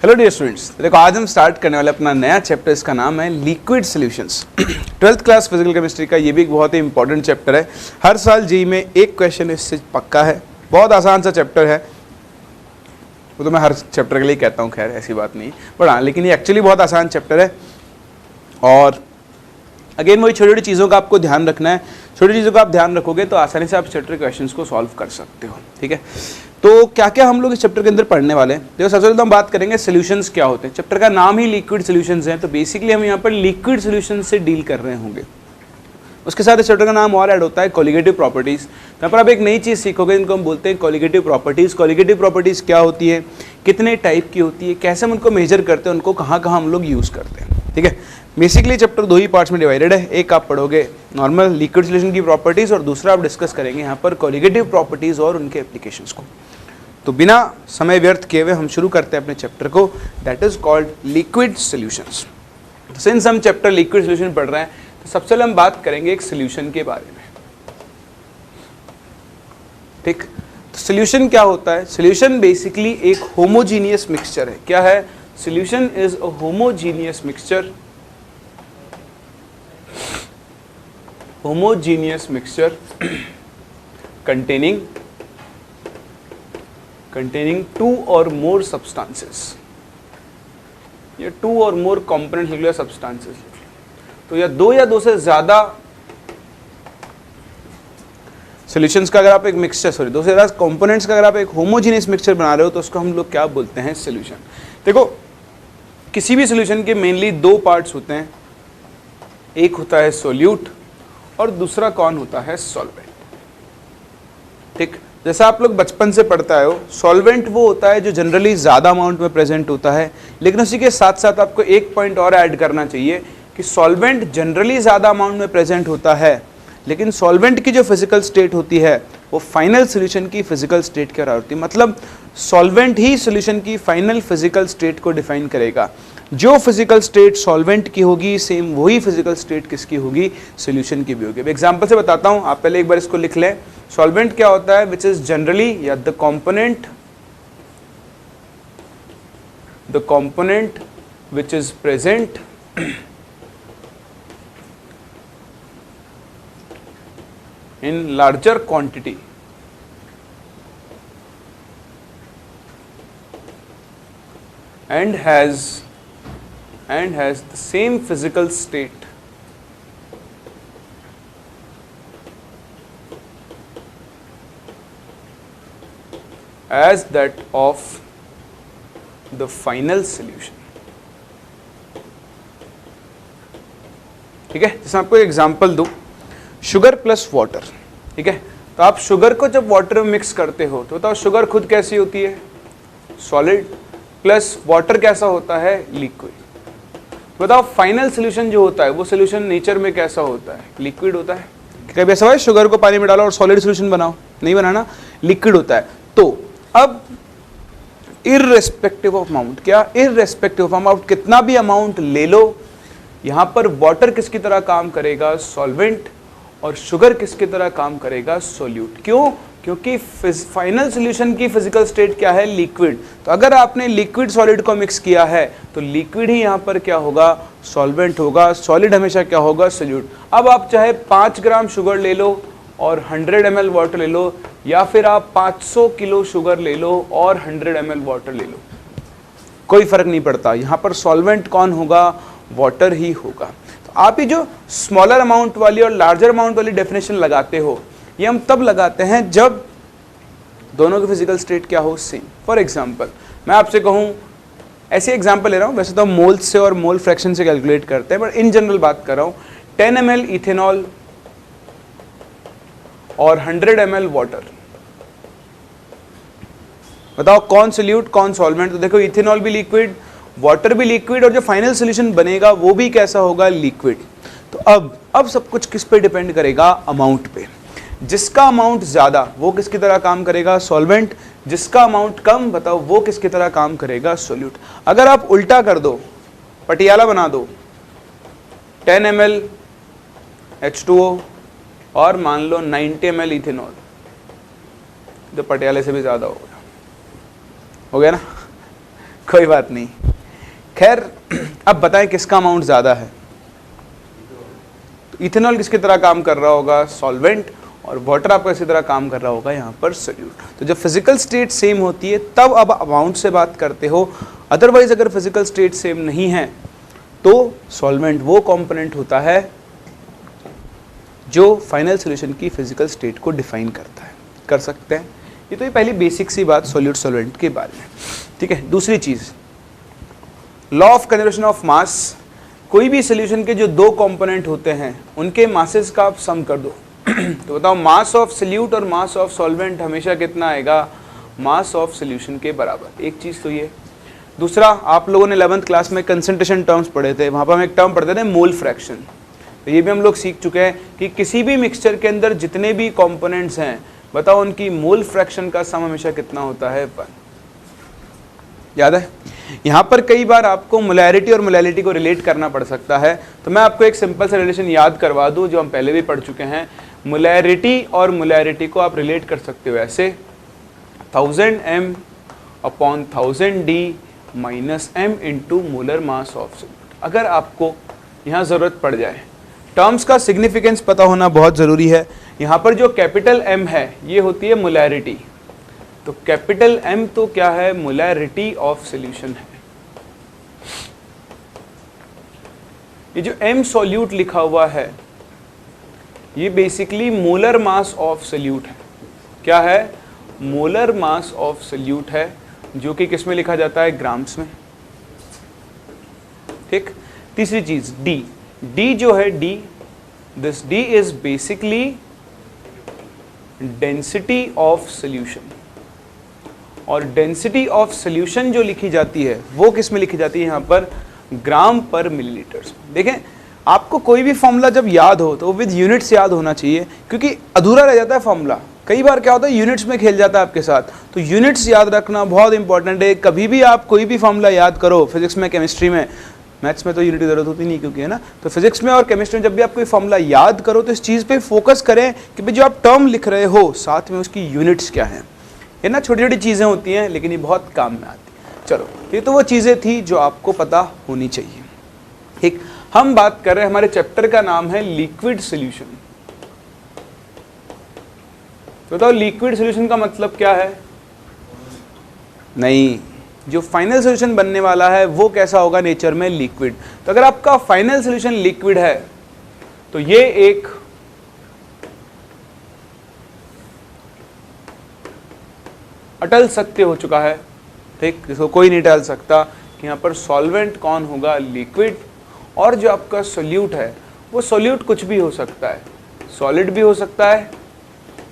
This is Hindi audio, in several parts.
हेलो डियर स्टूडेंट्स, देखो आज हम स्टार्ट करने वाले अपना नया चैप्टर। इसका नाम है liquid solutions. 12th class physical chemistry का ये भी एक बहुत ही इंपॉर्टेंट चैप्टर है। हर साल जी में एक क्वेश्चन इससे पक्का है। बहुत आसान सा चैप्टर है, वो तो मैं हर चैप्टर के लिए कहता हूँ, खैर ऐसी बात नहीं, बट हाँ लेकिन ये एक्चुअली बहुत आसान चैप्टर है। और अगेन वही छोटी छोटी चीज़ों का आपको ध्यान रखना है। छोटी चीज़ों का आप ध्यान रखोगे तो आसानी से आप चैप्टर क्वेश्चंस को सॉल्व कर सकते हो। ठीक है, तो क्या क्या हम लोग इस चैप्टर के अंदर पढ़ने वाले हैं। देखो सबसे पहले तो हम बात करेंगे सॉल्यूशंस क्या होते हैं। चैप्टर का नाम ही लिक्विड सॉल्यूशंस है, तो बेसिकली हम यहाँ पर लिक्विड सॉल्यूशंस से डील कर रहे होंगे। उसके साथ इस चैप्टर का नाम और ऐड होता है कोलिगेटिव प्रॉपर्टीज़। यहाँ पर आप एक नई चीज़ सीखोगे जिनको हम बोलते हैं कोलिगेटिव प्रॉपर्टीज़। कोलिगेटिव प्रॉपर्टीज़ क्या होती है, कितने टाइप की होती है, कैसे हम उनको मेजर करते हैं, उनको कहाँ कहाँ हम लोग यूज़ करते हैं। ठीक है, बेसिकली चैप्टर दो ही पार्ट्स में डिवाइडेड है। एक आप पढ़ोगे नॉर्मल लिक्विड सॉल्यूशन की प्रॉपर्टीज़ और दूसरा आप डिस्कस करेंगे यहाँ पर कोलिगेटिव प्रॉपर्टीज़ और उनके एप्लीकेशंस को। तो बिना समय व्यर्थ किए हुए हम शुरू करते हैं अपने चैप्टर को, that is called liquid solutions. Since हम चैप्टर लिक्विड सॉल्यूशन पढ़ रहे हैं तो सबसे पहले हम बात करेंगे एक सॉल्यूशन के बारे में। ठीक, तो सॉल्यूशन क्या होता है। सॉल्यूशन बेसिकली एक होमोजीनियस मिक्सचर है। क्या है, solution is a homogeneous mixture. Homogeneous mixture containing two or more substances, या two or more components लिख लो, substances लिख लो। तो या दो से ज्यादा सॉल्यूशंस का अगर आप एक मिक्सचर दो से ज्यादा कंपोनेंट्स का अगर आप एक होमोजीनियस मिक्सचर बना रहे हो तो उसको हम लोग क्या बोलते हैं, सॉल्यूशन। देखो किसी भी सॉल्यूशन के मेनली दो पार्ट्स होते हैं, एक होता है सोल्यूट और दूसरा कौन होता है, सॉल्वेंट। ठीक, जैसा आप लोग बचपन से पढ़ते आए हो, सॉल्वेंट वो होता है जो जनरली ज़्यादा अमाउंट में प्रेजेंट होता है। लेकिन उसी के साथ साथ आपको एक पॉइंट और ऐड करना चाहिए कि सॉल्वेंट जनरली ज़्यादा अमाउंट में प्रेजेंट होता है, लेकिन सॉल्वेंट की जो फिजिकल स्टेट होती है वो फाइनल सॉल्यूशन की फिजिकल स्टेट के बराबर होती है। मतलब सॉल्वेंट ही सॉल्यूशन की फाइनल फिजिकल स्टेट को डिफाइन करेगा। जो फिजिकल स्टेट सॉल्वेंट की होगी सेम वही फिजिकल स्टेट किसकी होगी, सॉल्यूशन की भी होगी। अब एग्जांपल से बताता हूँ, आप पहले एक बार इसको लिख लें। सॉल्वेंट क्या होता है, विच इज जनरली या the component which is present in larger quantity and has the same physical state as that of the final solution। ठीक है, जैसे आपको एग्जांपल दूं, शुगर प्लस वाटर। ठीक है, तो आप शुगर को जब वाटर में मिक्स करते हो तो बताओ शुगर खुद कैसी होती है, सॉलिड, प्लस वाटर कैसा होता है, लिक्विड। बताओ फाइनल सॉल्यूशन जो होता है वो सॉल्यूशन नेचर में कैसा होता है, लिक्विड होता है। कभी ऐसा है शुगर को पानी में डालो और सॉलिड सॉल्यूशन बनाओ, नहीं बनाना, लिक्विड होता है। तो अब इररेस्पेक्टिव ऑफ अमाउंट, क्या इररेस्पेक्टिव ऑफ अमाउंट, कितना भी अमाउंट ले लो, यहां पर वाटर किसकी तरह काम करेगा, सॉल्वेंट, और शुगर किसकी तरह काम करेगा, सोल्यूट। क्यों, क्योंकि फाइनल सॉल्यूशन की फिजिकल स्टेट क्या है, लिक्विड। तो अगर आपने लिक्विड सॉलिड को मिक्स किया है तो लिक्विड ही यहां पर क्या होगा, सॉल्वेंट होगा, सॉलिड हमेशा क्या होगा, सोल्यूट। अब आप चाहे 5 ग्राम शुगर ले लो और 100 ml वाटर ले लो, या फिर आप 500 किलो शुगर ले लो और 100 ml वाटर ले लो, कोई फर्क नहीं पड़ता। यहाँ पर सॉल्वेंट कौन होगा, वाटर ही होगा। तो आप ये जो स्मॉलर अमाउंट वाली और लार्जर अमाउंट वाली डेफिनेशन लगाते हो, ये हम तब लगाते हैं जब दोनों की फिजिकल स्टेट क्या हो, सेम। फॉर एग्जाम्पल मैं आपसे कहूँ, ऐसे एग्जाम्पल ले रहा हूँ, वैसे तो हम मोल्स से और मोल फ्रैक्शन से कैलकुलेट करते हैं, बट इन जनरल बात कर रहा हूँ। 10 ml इथेनॉल और 100 ml वाटर, बताओ कौन सोल्यूट कौन सॉल्वेंट। तो देखो इथेनॉल भी लिक्विड, वाटर भी लिक्विड, और जो फाइनल सॉल्यूशन बनेगा वो भी कैसा होगा, लिक्विड। तो अब सब कुछ किस पे डिपेंड करेगा, अमाउंट पे। जिसका अमाउंट ज्यादा वो किसकी तरह काम करेगा, सॉल्वेंट, जिसका अमाउंट कम बताओ वो किसकी तरह काम करेगा, सोल्यूट। अगर आप उल्टा कर दो, पटियाला बना दो, 10 ml H2O और मान लो 90 ml इथेनॉल, तो पटियाले से भी ज़्यादा हो गया ना। कोई बात नहीं। खैर अब बताएं किसका अमाउंट ज़्यादा है। तो इथेनॉल किसकी तरह काम कर रहा होगा, सॉल्वेंट, और वाटर आपका इसी तरह काम कर रहा होगा यहाँ पर सोल्यूट। तो जब फिजिकल स्टेट सेम होती है तब अब अमाउंट से बात करते हो, अदरवाइज अगर फिजिकल स्टेट सेम नहीं है तो सॉल्वेंट वो कंपोनेंट होता है जो फाइनल सॉल्यूशन की फिजिकल स्टेट को डिफाइन करता है। कर सकते हैं, ये तो ये पहली बेसिक सी बात सोल्यूट सॉल्वेंट के बारे में, ठीक है। दूसरी चीज़, law of conservation of mass. कोई भी सॉल्यूशन के जो दो कंपोनेंट होते हैं उनके मासेस का आप सम कर दो तो बताओ मास ऑफ सोल्यूट और मास ऑफ सॉल्वेंट हमेशा कितना आएगा, मास ऑफ सॉल्यूशन के बराबर। एक चीज़ तो ये। दूसरा, आप लोगों ने 11th क्लास में कंसंट्रेशन टर्म्स पढ़े थे, वहाँ पर हम एक टर्म पढ़ते थे मोल फ्रैक्शन। तो ये भी हम लोग सीख चुके हैं कि किसी भी मिक्सचर के अंदर जितने भी कंपोनेंट्स हैं, बताओ उनकी मोल फ्रैक्शन का सम हमेशा कितना होता है, 1। याद है? यहाँ पर कई बार आपको मोलैरिटी और मोलैलिटी को रिलेट करना पड़ सकता है, तो मैं आपको एक सिंपल सा रिलेशन याद करवा दूँ जो हम पहले भी पढ़ चुके हैं। मोलैरिटी और मोलैरिटी को आप रिलेट कर सकते हो ऐसे, 1000 m upon 1000 d minus m into molar mass of solute. अगर आपको यहाँ ज़रूरत पड़ जाए, टर्म्स का सिग्निफिकेंस पता होना बहुत ज़रूरी है। यहाँ पर जो कैपिटल M है ये होती है मोलैरिटी, तो कैपिटल M तो क्या है, मोलैरिटी ऑफ सॉल्यूशन है। ये जो M सॉल्यूट लिखा हुआ है ये basically molar mass of solute है। क्या है, मोलर मास ऑफ सॉल्यूट है, जो कि किस में लिखा जाता है, ग्राम्स में, ठीक। तीसरी चीज D जो है this D is basically density of solution, और डेंसिटी ऑफ सॉल्यूशन जो लिखी जाती है वो किस में लिखी जाती है, यहाँ पर ग्राम पर मिलीलीटर्स। देखें, आपको कोई भी फॉर्मूला जब याद हो तो वो विद यूनिट्स याद होना चाहिए, क्योंकि अधूरा रह जाता है फॉर्मूला। कई बार क्या होता है, यूनिट्स में खेल जाता है आपके साथ, तो यूनिट्स याद रखना बहुत इंपॉर्टेंट है। कभी भी आप कोई भी फॉर्मूला याद करो, फिजिक्स में, केमिस्ट्री में, मैथ्स में तो यूनिट की जरूरत होती नहीं क्योंकि, है ना। तो फिजिक्स में और केमिस्ट्री में जब भी आप कोई फॉर्मूला याद करो तो इस चीज़ पे फोकस करें कि भाई जो आप टर्म लिख रहे हो साथ में उसकी यूनिट्स क्या हैं। ये ना छोटी छोटी चीज़ें होती हैं लेकिन ये बहुत काम में आती हैं। चलो, ये तो वो चीज़ें थी जो आपको पता होनी चाहिए, ठीक। हम बात कर रहे हैं, हमारे चैप्टर का नाम है लिक्विड सॉल्यूशन। तो बताओ लिक्विड सॉल्यूशन का मतलब क्या है? नहीं, जो फाइनल सॉल्यूशन बनने वाला है वो कैसा होगा, नेचर में लिक्विड। तो अगर आपका फाइनल सॉल्यूशन लिक्विड है तो ये एक अटल सत्य हो चुका है, ठीक, जिसको कोई नहीं टाल सकता कि यहाँ पर सॉल्वेंट कौन होगा, लिक्विड। और जो आपका सोल्यूट है वो सोल्यूट कुछ भी हो सकता है, सॉलिड भी हो सकता है,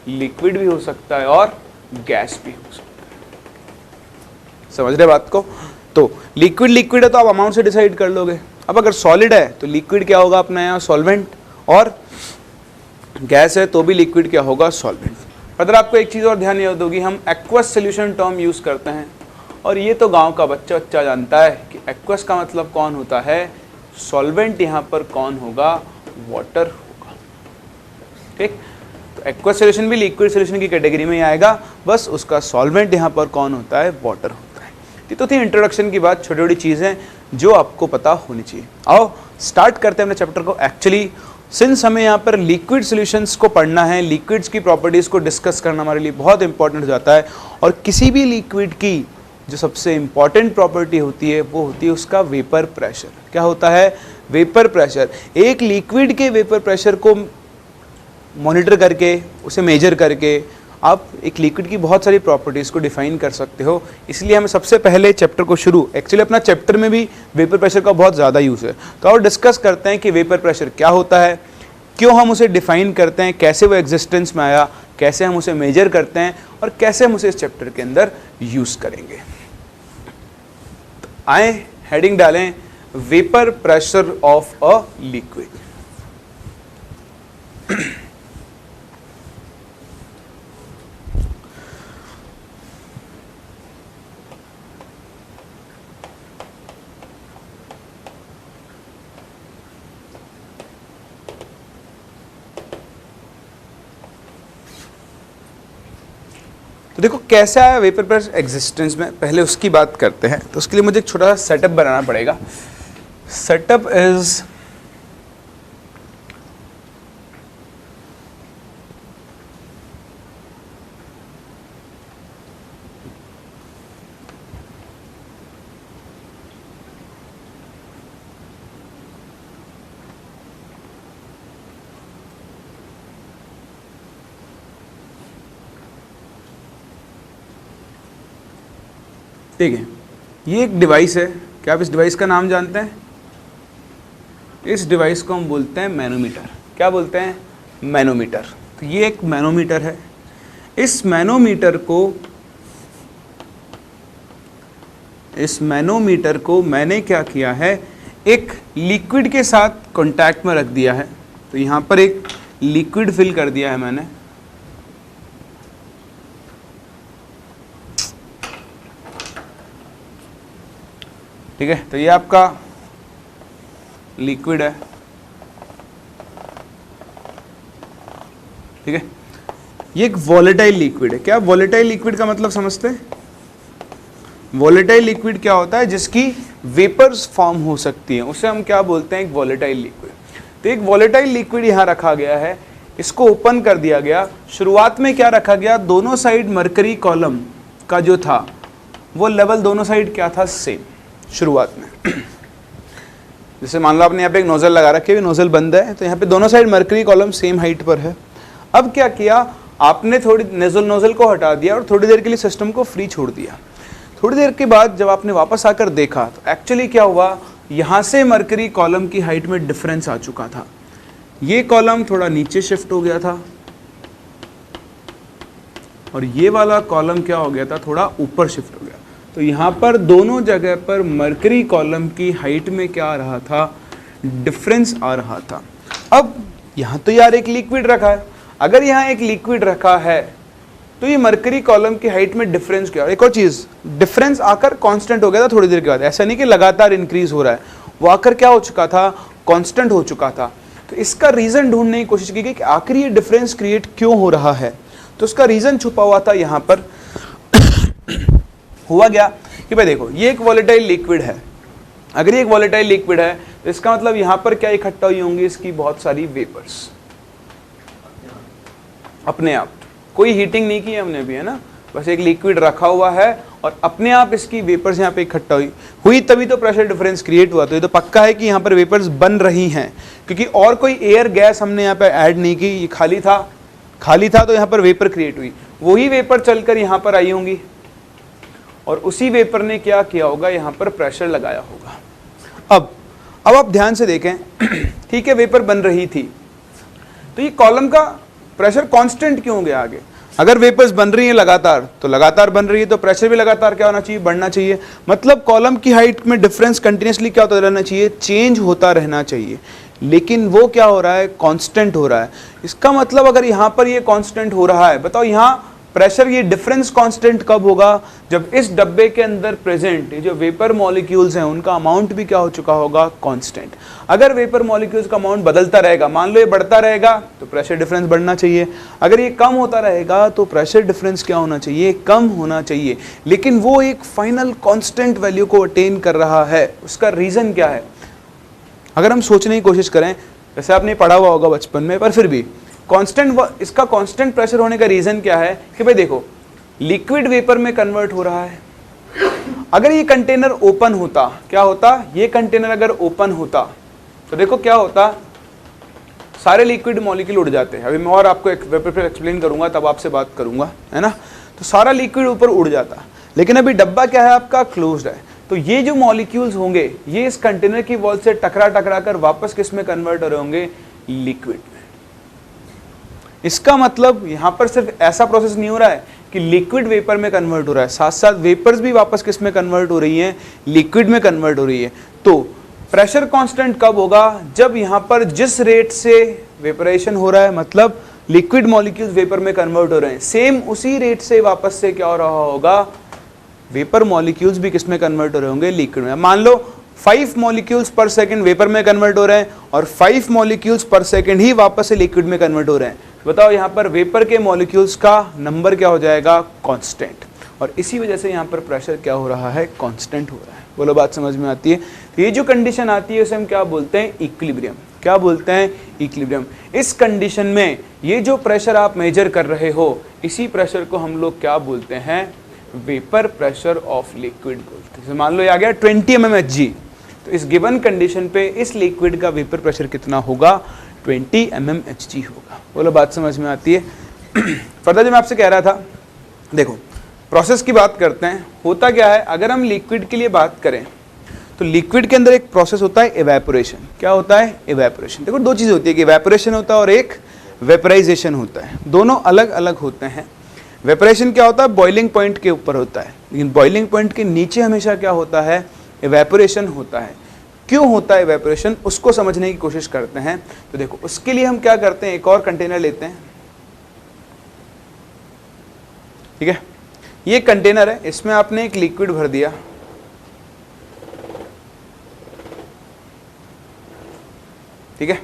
लिक्विड भी हो सकता है और गैस भी हो सकता है। समझ रहे बात को? तो लिक्विड है तो आप अमाउंट से डिसाइड कर लोगे। अब अगर सॉलिड है तो लिक्विड क्या होगा अपना यहाँ, सॉल्वेंट, और गैस है तो भी लिक्विड क्या होगा, सॉल्वेंट। अगर आपको एक चीज़ और ध्यान याद होगी, हम एक्वस सोल्यूशन टर्म यूज़ करते हैं, और ये तो गांव का बच्चा जानता है कि एक्वस का मतलब कौन होता है, सॉल्वेंट। यहाँ पर कौन होगा, वाटर होगा, ठीक। तो एक्वस सोल्यूशन भी लिक्विड सोल्यूशन की कैटेगरी में ही आएगा, बस उसका सॉल्वेंट यहाँ पर कौन होता है, वाटर होता है। ये तो थी इंट्रोडक्शन की बात, छोटी छोटी चीज़ें जो आपको पता होनी चाहिए। आओ स्टार्ट करते हैं अपने चैप्टर को। एक्चुअली सिंस हमें यहाँ पर लिक्विड सॉल्यूशंस को पढ़ना है, लिक्विड्स की प्रॉपर्टीज़ को डिस्कस करना हमारे लिए बहुत इंपॉर्टेंट हो जाता है। और किसी भी लिक्विड की जो सबसे इंपॉर्टेंट प्रॉपर्टी होती है वो होती है उसका वेपर प्रेशर। क्या होता है, वेपर प्रेशर। एक लिक्विड के वेपर प्रेशर को मॉनिटर करके, उसे मेजर करके आप एक लिक्विड की बहुत सारी प्रॉपर्टीज़ को डिफाइन कर सकते हो। इसलिए हमें सबसे पहले चैप्टर को शुरू, एक्चुअली अपना चैप्टर में भी वेपर प्रेशर का बहुत ज़्यादा यूज़ है, तो और डिस्कस करते हैं कि वेपर प्रेशर क्या होता है, क्यों हम उसे डिफाइन करते हैं, कैसे वो एग्जिस्टेंस में आया, कैसे हम उसे मेजर करते हैं और कैसे हम उसे इस चैप्टर के अंदर यूज़ करेंगे। तो आए हेडिंग डालें, vapour pressure of a liquid. तो देखो कैसे आया वेपर प्रेशर एग्जिस्टेंस में, पहले उसकी बात करते हैं। तो उसके लिए मुझे एक छोटा सा सेटअप बनाना पड़ेगा। सेटअप इज ठीक है, ये एक डिवाइस है। क्या आप इस डिवाइस का नाम जानते हैं? इस डिवाइस को हम बोलते हैं मैनोमीटर। क्या बोलते हैं? मैनोमीटर। तो ये एक मैनोमीटर है। इस मैनोमीटर को मैंने क्या किया है, एक लिक्विड के साथ कांटेक्ट में रख दिया है। तो यहाँ पर एक लिक्विड फिल कर दिया है मैंने। ठीक है, तो ये आपका लिक्विड है। ठीक है, ये एक वॉलेटाइल लिक्विड है। क्या वॉलेटाइल लिक्विड का मतलब समझते हैं? वॉलेटाइल लिक्विड क्या होता है? जिसकी वेपर्स फॉर्म हो सकती हैं, उसे हम क्या बोलते हैं? एक वॉलेटाइल लिक्विड। तो एक वॉलेटाइल लिक्विड यहाँ रखा गया है, इसको ओपन कर दिया गया। शुरुआत में क्या रखा गया? दोनों साइड मरकरी कॉलम का जो था वो लेवल दोनों साइड क्या था? सेम। शुरुआत में जैसे मान लो आपने यहाँ पे एक नोजल लगा रखी है, नोजल बंद है, तो यहाँ पे दोनों side mercury column same height पर है। अब क्या किया आपने? थोड़ी नोजल को हटा दिया और थोड़ी देर के लिए सिस्टम को फ्री छोड़ दिया। थोड़ी देर के बाद जब आपने वापस आकर देखा तो एक्चुअली क्या हुआ, यहाँ से मरकरी कॉलम की हाइट में डिफरेंस आ चुका था। ये कॉलम थोड़ा नीचे शिफ्ट हो गया था और ये वाला कॉलम क्या हो गया था? थोड़ा ऊपर शिफ्ट हो गया। तो यहाँ पर दोनों जगह पर मरकरी कॉलम की हाइट में क्या आ रहा था? डिफरेंस आ रहा था। अब यहाँ तो यार एक लिक्विड रखा है, अगर यहाँ एक लिक्विड रखा है तो ये मरकरी कॉलम की हाइट में डिफरेंस क्या? एक और चीज़, डिफरेंस आकर कांस्टेंट हो गया था थोड़ी देर के बाद। ऐसा नहीं कि लगातार इंक्रीज हो रहा है, वो आकर क्या हो चुका था? कांस्टेंट हो चुका था। तो इसका रीज़न ढूंढने की कोशिश की गई कि आखिर ये डिफरेंस क्रिएट क्यों हो रहा है। तो उसका रीज़न छुपा हुआ था यहाँ पर। हुआ क्या कि भाई देखो, ये एक वॉलेटाइल लिक्विड है। अगर ये एक वॉलेटाइल लिक्विड है तो इसका मतलब यहाँ पर क्या इकट्ठा हुई होंगी? इसकी बहुत सारी वेपर्स अपने आप। कोई हीटिंग नहीं की है हमने भी, है ना, बस एक लिक्विड रखा हुआ है और अपने आप इसकी वेपर्स यहाँ पे इकट्ठा हुई तभी तो प्रेशर डिफरेंस क्रिएट हुआ। तो ये तो पक्का है कि यहाँ पर वेपर्स बन रही हैं, क्योंकि और कोई एयर गैस हमने यहाँ पे ऐड नहीं की। ये खाली था तो यहाँ पर वेपर क्रिएट हुई। वही वेपर चलकर यहाँ पर आई होंगी और उसी वेपर ने क्या किया होगा? यहाँ पर प्रेशर लगाया होगा। अब आप ध्यान से देखें, ठीक है, वेपर बन रही थी तो ये कॉलम का प्रेशर कांस्टेंट क्यों हो गया आगे? अगर वेपर्स बन रही हैं लगातार तो लगातार बन रही है, तो प्रेशर भी लगातार क्या होना चाहिए? बढ़ना चाहिए। मतलब कॉलम की हाइट में डिफरेंस कंटिन्यूसली क्या होता रहना चाहिए? चेंज होता रहना चाहिए। लेकिन वो क्या हो रहा है? कांस्टेंट हो रहा है। इसका मतलब अगर यहाँ पर ये कांस्टेंट हो रहा है, बताओ यहाँ प्रेशर, ये डिफरेंस कांस्टेंट कब होगा? जब इस डब्बे के अंदर प्रेजेंट ये जो वेपर मॉलिक्यूल्स हैं उनका अमाउंट भी क्या हो चुका होगा? कांस्टेंट। अगर वेपर मॉलिक्यूल्स का अमाउंट बदलता रहेगा, मान लो ये बढ़ता रहेगा तो प्रेशर डिफरेंस बढ़ना चाहिए। अगर ये कम होता रहेगा तो प्रेशर डिफरेंस क्या होना चाहिए? कम होना चाहिए। लेकिन वो एक फाइनल कांस्टेंट वैल्यू को अटेन कर रहा है। उसका रीजन क्या है? अगर हम सोचने की कोशिश करें, जैसे आपने पढ़ा हुआ होगा बचपन में, पर फिर भी इसका कांस्टेंट प्रेशर होने का रीजन क्या है? कि भाई देखो, लिक्विड वेपर में कन्वर्ट हो रहा है। अगर ये कंटेनर ओपन होता, क्या होता? ये कंटेनर अगर ओपन होता तो देखो क्या होता? सारे लिक्विड मॉलिक्यूल उड़ जाते हैं। अभी मैं और आपको एक वेपर पे एक्सप्लेन करूंगा, तब आपसे बात करूंगा, है ना। तो सारा लिक्विड ऊपर उड़ जाता, लेकिन अभी डब्बा क्या है आपका? क्लोज्ड है। तो ये जो मॉलिक्यूल्स होंगे ये इस कंटेनर की वॉल से टकरा कर वापस किस में कन्वर्ट हो रहे होंगे? लिक्विड में। इसका मतलब यहाँ पर सिर्फ ऐसा प्रोसेस नहीं हो रहा है कि लिक्विड वेपर में कन्वर्ट हो रहा है, साथ साथ वेपर्स भी वापस किस में कन्वर्ट हो रही हैं? लिक्विड में कन्वर्ट हो रही है। तो प्रेशर कांस्टेंट कब होगा? जब यहाँ पर जिस रेट से वेपरेशन हो रहा है, मतलब लिक्विड मॉलिक्यूल्स वेपर में कन्वर्ट हो रहे हैं, सेम उसी रेट से वापस से क्या हो रहा होगा? वेपर मॉलिक्यूल्स भी किस में कन्वर्ट हो रहे होंगे? लिक्विड में। मान लो 5 मॉलिक्यूल्स पर सेकंड वेपर में कन्वर्ट हो रहे हैं और 5 मॉलिक्यूल्स पर सेकंड ही वापस से लिक्विड में कन्वर्ट हो रहे हैं। बताओ यहाँ पर वेपर के मॉलिक्यूल्स का नंबर क्या हो जाएगा, कांस्टेंट, और इसी वजह से यहाँ पर प्रेशर क्या हो रहा है, कांस्टेंट हो रहा है। बोलो बात समझ में आती है। तो ये जो कंडीशन आती है उसे हम क्या बोलते हैं, इक्विलिब्रियम। क्या बोलते हैं, इक्विलिब्रियम। इस कंडीशन में ये जो प्रेशर आप मेजर कर रहे हो, इसी प्रेशर को हम लोग क्या बोलते हैं, वेपर प्रेशर ऑफ लिक्विड बोलते हैं। मान लो ये आ गया 20 mmHg, तो इस गिवन कंडीशन पे इस लिक्विड का वेपर प्रेशर कितना होगा, 20 mmHg होगा। बोलो बात समझ में आती है। फर्दर जो मैं आपसे कह रहा था, देखो प्रोसेस की बात करते हैं। होता क्या है, अगर हम लिक्विड के लिए बात करें तो लिक्विड के अंदर एक प्रोसेस होता है इवेपोरेशन। क्या होता है, इवेपोरेशन। देखो दो चीज़ होती है कि इवेपोरेशन होता है और एक वेपराइजेशन होता है, दोनों अलग अलग होते हैं। वेपरेशन क्या होता है, बॉइलिंग पॉइंट के ऊपर होता है, लेकिन बॉइलिंग पॉइंट के नीचे हमेशा क्या होता है, इवेपोरेशन होता है। क्यों होता है इवेपोरेशन, उसको समझने की कोशिश करते हैं। तो देखो उसके लिए हम क्या करते हैं, एक और कंटेनर लेते हैं, ठीक है। ये कंटेनर है, इसमें आपने एक लिक्विड भर दिया, ठीक है।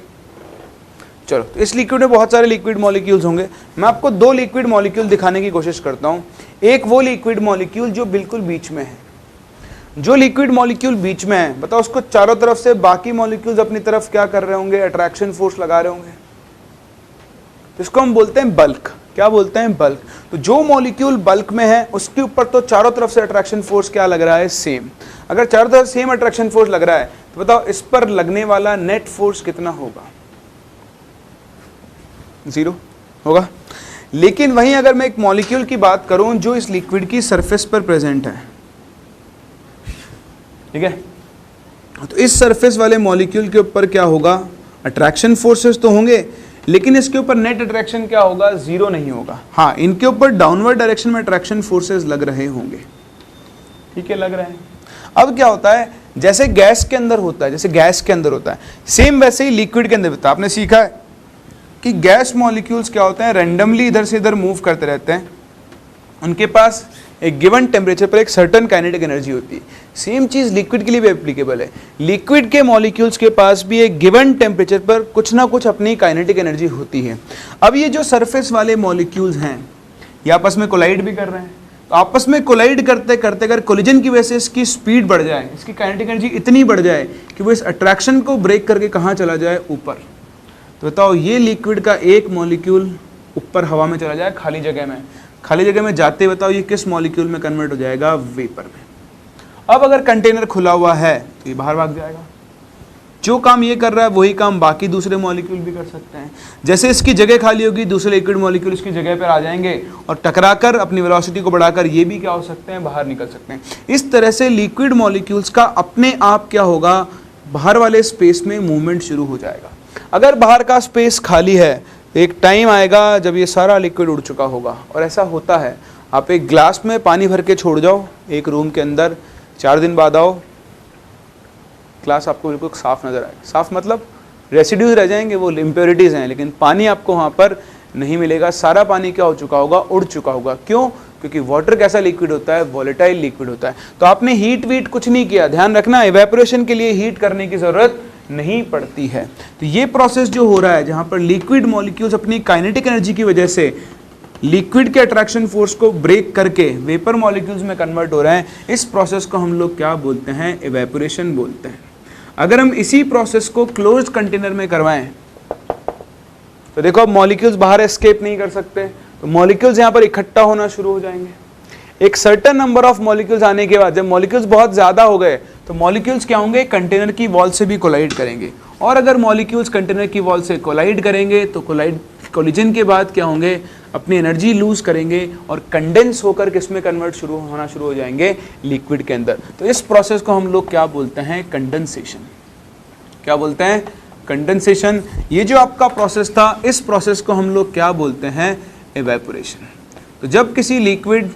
चलो, तो इस लिक्विड में बहुत सारे लिक्विड मॉलिक्यूल्स होंगे। मैं आपको दो लिक्विड मॉलिक्यूल दिखाने की कोशिश करता हूं। एक वो लिक्विड मॉलिक्यूल जो बिल्कुल बीच में है। जो लिक्विड मॉलिक्यूल बीच में है, बताओ उसको चारों तरफ से बाकी मॉलिक्यूल्स अपनी तरफ क्या कर रहे होंगे, अट्रैक्शन फोर्स लगा रहे होंगे। तो इसको हम बोलते हैं बल्क। क्या बोलते हैं, बल्क। तो जो मॉलिक्यूल बल्क में है उसके ऊपर तो चारों तरफ से अट्रैक्शन फोर्स क्या लग रहा है, सेम। अगर चारों तरफ सेम अट्रैक्शन फोर्स लग रहा है तो बताओ इस पर लगने वाला नेट फोर्स कितना होगा, 0 होगा। लेकिन वहीं अगर मैं एक मॉलिक्यूल की बात करूं जो इस लिक्विड की सरफेस पर प्रेजेंट है, ठीक है, तो इस सरफेस वाले मॉलिक्यूल के ऊपर क्या होगा, अट्रैक्शन फोर्सेस तो होंगे, लेकिन इसके ऊपर नेट अट्रैक्शन क्या होगा, 0 नहीं होगा। हाँ, इनके ऊपर डाउनवर्ड डायरेक्शन में अट्रैक्शन फोर्सेस लग रहे होंगे, ठीक है, लग रहे हैं। अब क्या होता है, जैसे गैस के अंदर होता है, जैसे गैस के अंदर होता है, सेम वैसे ही लिक्विड के अंदर होता है। आपने सीखा है कि गैस मॉलिक्यूल्स क्या होते हैं, रैंडमली इधर से इधर मूव करते रहते हैं। उनके पास एक गिवन टेम्परेचर पर एक सर्टेन काइनेटिक एनर्जी होती है। सेम चीज़ लिक्विड के लिए भी एप्लीकेबल है। लिक्विड के मॉलिक्यूल्स के पास भी एक गिवन टेम्परेचर पर कुछ ना कुछ अपनी काइनेटिक एनर्जी होती है। अब ये जो सरफेस वाले मॉलिक्यूल्स हैं ये आपस में कोलाइड भी कर रहे हैं। तो आपस में कोलाइड करते करते अगर कोलिजन की वजह से इसकी स्पीड बढ़ जाए, इसकी काइनेटिक एनर्जी इतनी बढ़ जाए कि वो इस अट्रैक्शन को ब्रेक करके कहाँ चला जाए, ऊपर। तो बताओ ये लिक्विड का एक मॉलिक्यूल ऊपर हवा में चला जाए, खाली जगह में, खाली जगह में जाते बताओ ये किस मॉलिक्यूल में कन्वर्ट हो जाएगा, वेपर में। अब अगर कंटेनर खुला हुआ है तो ये बाहर भाग जाएगा। जो काम ये कर रहा है वही काम बाकी दूसरे मॉलिक्यूल भी कर सकते हैं। जैसे इसकी जगह खाली होगी, दूसरे लिक्विड मॉलिक्यूल इसकी जगह पर आ जाएंगे और टकराकर अपनी वेलोसिटी को बढ़ाकर ये भी क्या हो सकते हैं, बाहर निकल सकते हैं। इस तरह से लिक्विड मॉलिक्यूल्स का अपने आप क्या होगा, बाहर वाले स्पेस में मूवमेंट शुरू हो जाएगा। अगर बाहर का स्पेस खाली है तो एक टाइम आएगा जब ये सारा लिक्विड उड़ चुका होगा। और ऐसा होता है, आप एक ग्लास में पानी भर के छोड़ जाओ एक रूम के अंदर, 4 दिन बाद आओ, ग्लास आपको बिल्कुल साफ नजर आएगा। साफ मतलब रेसिड्यूज रह जाएंगे, वो इम्प्योरिटीज़ हैं, लेकिन पानी आपको वहाँ पर नहीं मिलेगा। सारा पानी क्या हो चुका होगा, उड़ चुका होगा। क्यों? क्योंकि वाटर कैसा लिक्विड होता है, वॉलेटाइल लिक्विड होता है। तो आपने हीट वीट कुछ नहीं किया, ध्यान रखना, इवेपोरेशन के लिए हीट करने की ज़रूरत नहीं पड़ती है। तो ये प्रोसेस जो हो रहा है जहाँ पर लिक्विड मॉलिक्यूल्स अपनी काइनेटिक एनर्जी की वजह से लिक्विड के अट्रैक्शन फोर्स को ब्रेक करके वेपर मॉलिक्यूल्स में कन्वर्ट हो रहे हैं, इस प्रोसेस को हम लोग क्या बोलते हैं, इवेपोरेशन बोलते हैं। अगर हम इसी प्रोसेस को क्लोज्ड कंटेनर में करवाएं तो देखो अब मॉलिक्यूल्स बाहर एस्केप नहीं कर सकते, तो मॉलिक्यूल्स यहाँ पर इकट्ठा होना शुरू हो जाएंगे। एक सर्टेन नंबर ऑफ मॉलिक्यूल्स आने के बाद जब मॉलिक्यूल्स बहुत ज़्यादा हो गए तो मॉलिक्यूल्स क्या होंगे, कंटेनर की वॉल से भी कोलाइड करेंगे। और अगर मॉलिक्यूल्स कंटेनर की वॉल से कोलाइड करेंगे तो कोलिजन के बाद क्या होंगे, अपनी एनर्जी लूज करेंगे और कंडेंस होकर किसमें कन्वर्ट होना शुरू हो जाएंगे, लिक्विड के अंदर। तो इस प्रोसेस को हम लोग क्या बोलते हैं, कंडेंसेशन। क्या बोलते हैं, कंडेंसेशन। ये जो आपका प्रोसेस था, इस प्रोसेस को हम लोग क्या बोलते हैं, इवेपोरेशन। तो जब किसी लिक्विड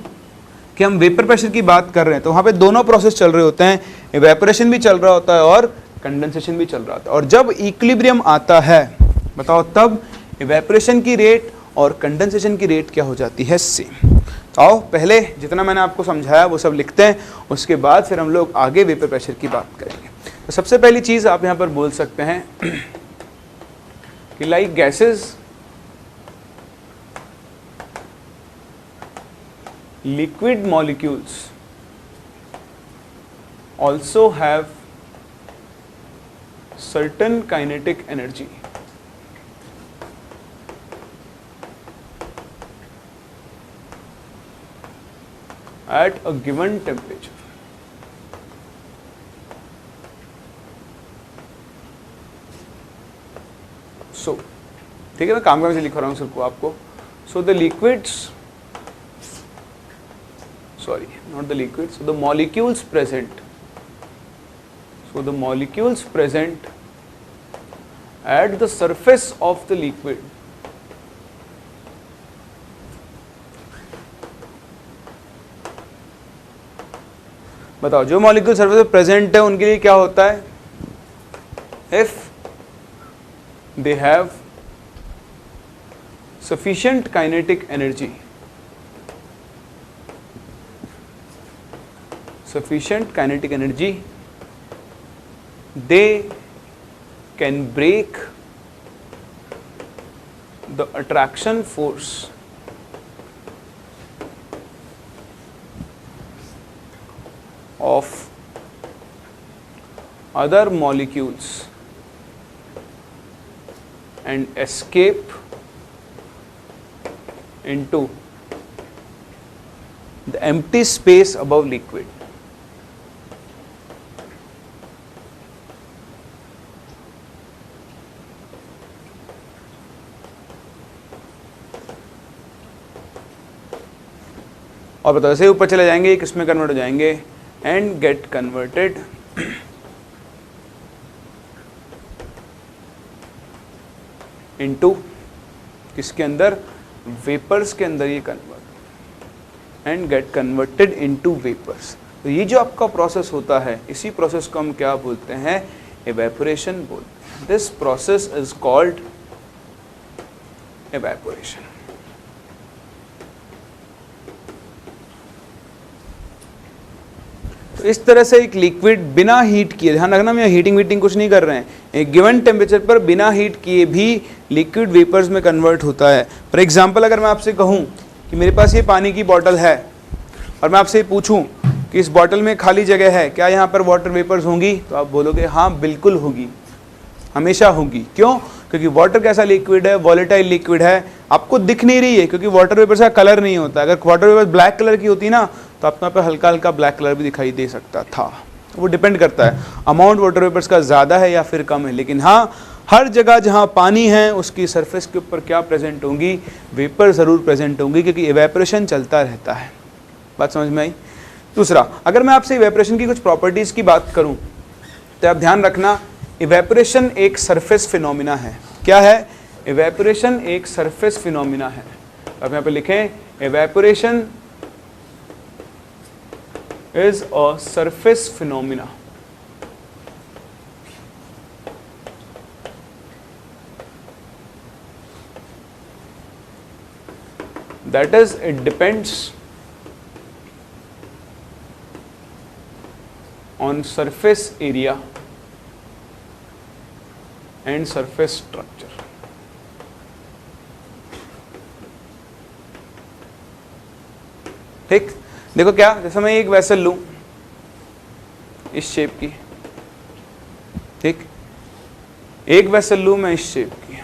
कि हम वेपर प्रेशर की बात कर रहे हैं तो वहाँ पे दोनों प्रोसेस चल रहे होते हैं, इवेपोरेशन भी चल रहा होता है और कंडेंसेशन भी चल रहा होता है। और जब इक्विलिब्रियम आता है, बताओ तब इवेपोरेशन की रेट और कंडेंसेशन की रेट क्या हो जाती है, सेम। तो आओ पहले जितना मैंने आपको समझाया वो सब लिखते हैं, उसके बाद फिर हम लोग आगे वेपर प्रेशर की बात करेंगे। तो सबसे पहली चीज़ आप यहाँ पर बोल सकते हैं कि like gases liquid molecules also have certain kinetic energy at a given temperature. So, ठीक है, मैं काम से लिख रहा हूँ सबको आपको. So the liquids, sorry, not the liquids, so the molecules present. So the molecules present at the surface of the liquid बताओ, जो मॉलिक्यूल सरफेस पे प्रेजेंट है उनके लिए क्या होता है? If they have sufficient kinetic energy, they can break the attraction force of other molecules and escape into the empty space above liquid. और बताओ, ऐसे ऊपर चले जाएंगे, किसमें कन्वर्ट हो जाएंगे? एंड गेट कन्वर्टेड इनटू किसके अंदर? वेपर्स के अंदर ये convert and get converted into vapours. तो ये जो आपका प्रोसेस होता है, इसी प्रोसेस को हम क्या बोलते हैं? इवेपोरेशन बोलते हैं. This process is called evaporation. तो इस तरह से एक लिक्विड बिना हीट किए, ध्यान रखना हम यहाँ हीटिंग वीटिंग कुछ नहीं कर रहे हैं, एक गिवन टेम्परेचर पर बिना हीट किए भी लिक्विड वेपर्स में कन्वर्ट होता है. फॉर एग्जांपल, अगर मैं आपसे कहूँ कि मेरे पास ये पानी की बोतल है और मैं आपसे पूछूं कि इस बोतल में खाली जगह है, क्या यहाँ पर वाटर वेपर्स होंगी? तो आप बोलोगे हाँ बिल्कुल होगी, हमेशा होगी. क्यों? क्योंकि वाटर कैसा लिक्विड है? वॉलेटाइल लिक्विड है. आपको दिख नहीं रही है क्योंकि वाटर वेपर्स का कलर नहीं होता. अगर वाटर वेपर ब्लैक कलर की होती ना तो आपको यहाँ पर हल्का हल्का ब्लैक कलर भी दिखाई दे सकता था. वो डिपेंड करता है अमाउंट वाटर वेपर्स का ज़्यादा है या फिर कम है. लेकिन हाँ, हर जगह जहाँ पानी है उसकी सरफेस के ऊपर क्या प्रेजेंट होंगी? वेपर ज़रूर प्रेजेंट होंगी, क्योंकि इवेपोरेशन चलता रहता है. बात समझ में आई? दूसरा, अगर मैं आपसे इवेपोरेशन की कुछ प्रॉपर्टीज़ की बात करूँ तो आप ध्यान रखना, इवेपोरेशन एक सरफेस फिनोमिना है. क्या है? इवेपोरेशन एक सरफेस फिनोमिना है. अब यहाँ पे लिखें, evaporation is a surface phenomena. That is, it depends on surface area and surface structure. ठीक, देखो क्या, जैसे मैं एक वेसल लूं इस शेप की, ठीक, एक वेसल लूं मैं इस शेप की,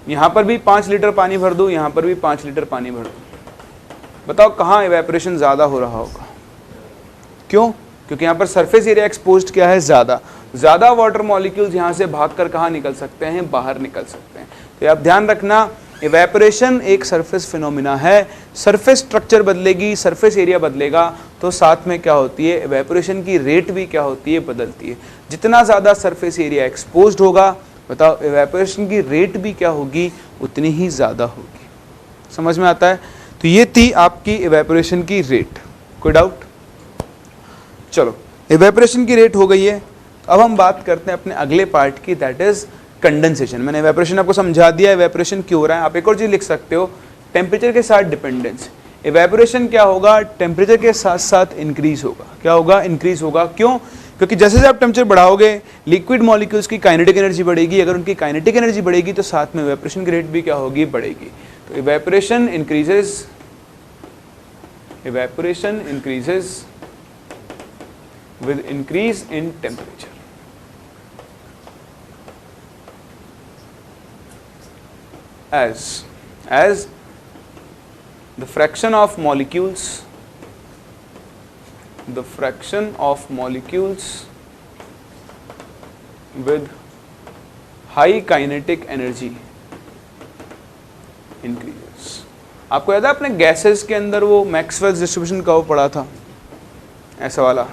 यहां पर भी 5 लीटर पानी भर दूं, यहां पर भी 5 लीटर पानी भर दूं. बताओ कहां इवेपोरेशन ज्यादा हो रहा होगा? क्यों? क्योंकि यहां पर सरफेस एरिया एक्सपोज्ड क्या है? ज्यादा वाटर मॉलिक्यूल्स यहां से भागकर कहां निकल सकते हैं? बाहर निकल सकते हैं. तो आप ध्यान रखना, इवेपोरेशन एक सरफेस फिनोमिना है. सरफेस स्ट्रक्चर बदलेगी, सरफेस एरिया बदलेगा, तो साथ में क्या होती है? इवेपोरेशन की रेट भी क्या होती है? बदलती है. जितना ज़्यादा सरफेस एरिया एक्सपोज्ड होगा, बताओ इवेपोरेशन की रेट भी क्या होगी? उतनी ही ज़्यादा होगी. समझ में आता है? तो ये थी आपकी इवेपोरेशन की रेट. कोई डाउट? चलो, इवेपोरेशन की रेट हो गई है. अब हम बात करते हैं अपने अगले पार्ट की, दैट इज कंडेंसेशन. मैंने इवेपोरेशन आपको समझा दिया, इवेपोरेशन क्यों हो रहा है. आप एक और चीज लिख सकते हो, टेम्परेचर के साथ डिपेंडेंस. इवेपोरेशन क्या होगा? टेम्परेचर के साथ साथ इंक्रीज होगा. क्या होगा? इंक्रीज होगा. क्यों? क्योंकि जैसे जैसे आप टेम्परेचर बढ़ाओगे, लिक्विड मॉलिक्यूल्स की काइनेटिक एनर्जी बढ़ेगी. अगर उनकी काइनेटिक एनर्जी बढ़ेगी तो साथ में इवेपोरेशन की रेट भी क्या होगी? बढ़ेगी. तो evaporation increases evaporation increases with increase in temperature. As the fraction of molecules with high kinetic energy increases. आपको याद है आपने गैसेस के अंदर वो मैक्सवेल्स डिस्ट्रीब्यूशन कर्व पढ़ा था, ऐसा वाला।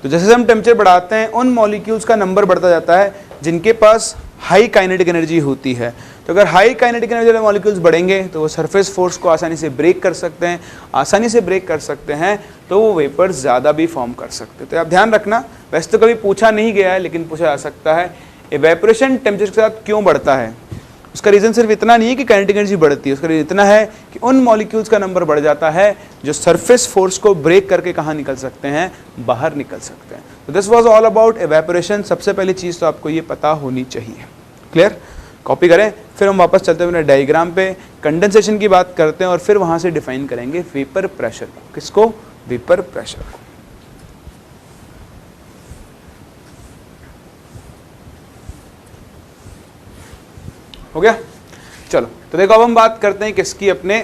तो जैसे हम टेम्परेचर बढ़ाते हैं उन मॉलिक्यूल्स का नंबर बढ़ता जाता है जिनके पास हाई काइनेटिक एनर्जी होती है। तो अगर हाई काइनेटिक एनर्जी वाले मॉलिक्यूल्स बढ़ेंगे तो वो सरफेस फोर्स को आसानी से ब्रेक कर सकते हैं, तो वो वेपर्स ज़्यादा भी फॉर्म कर सकते हैं। तो आप ध्यान रखना, वैसे तो कभी पूछा नहीं गया है लेकिन पूछा जा सकता है, इवेपोरेशन टेम्परेचर के साथ क्यों बढ़ता है। उसका रीज़न सिर्फ इतना नहीं है कि काइनेटिक एनर्जी बढ़ती है, उसका रीज़न इतना है कि उन मॉलिक्यूल्स का नंबर बढ़ जाता है जो सरफेस फोर्स को ब्रेक करके कहाँ निकल सकते हैं, बाहर निकल सकते हैं। तो this was all about evaporation. सबसे पहली चीज़ तो आपको ये पता होनी चाहिए। क्लियर? कॉपी करें, फिर हम वापस चलते हुए डायग्राम पे कंडेंसेशन की बात करते हैं और फिर वहाँ से डिफाइन करेंगे वेपर प्रेशर को। किसको? वेपर प्रेशर को। हो गया? चलो, तो देखो अब हम बात करते हैं किसकी, अपने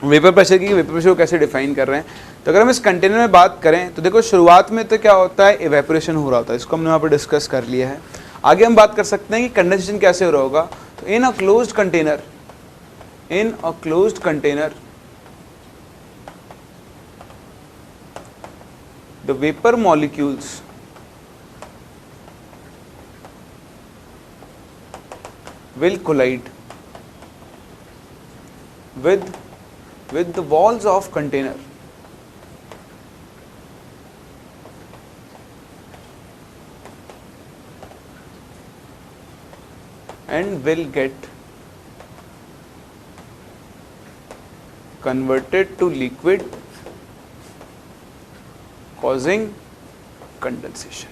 वेपर प्रेशर की। वेपर प्रेशर को कैसे डिफाइन कर रहे हैं। तो अगर हम इस कंटेनर में बात करें तो देखो शुरुआत में तो क्या होता है, इवेपोरेशन हो रहा होता है, इसको हमने वहाँ पर डिस्कस कर लिया है। आगे हम बात कर सकते हैं कि कंडेंसेशन कैसे हो रहा होगा। तो in a closed container the vapour molecules will collide with the walls of container and will get converted to liquid causing condensation।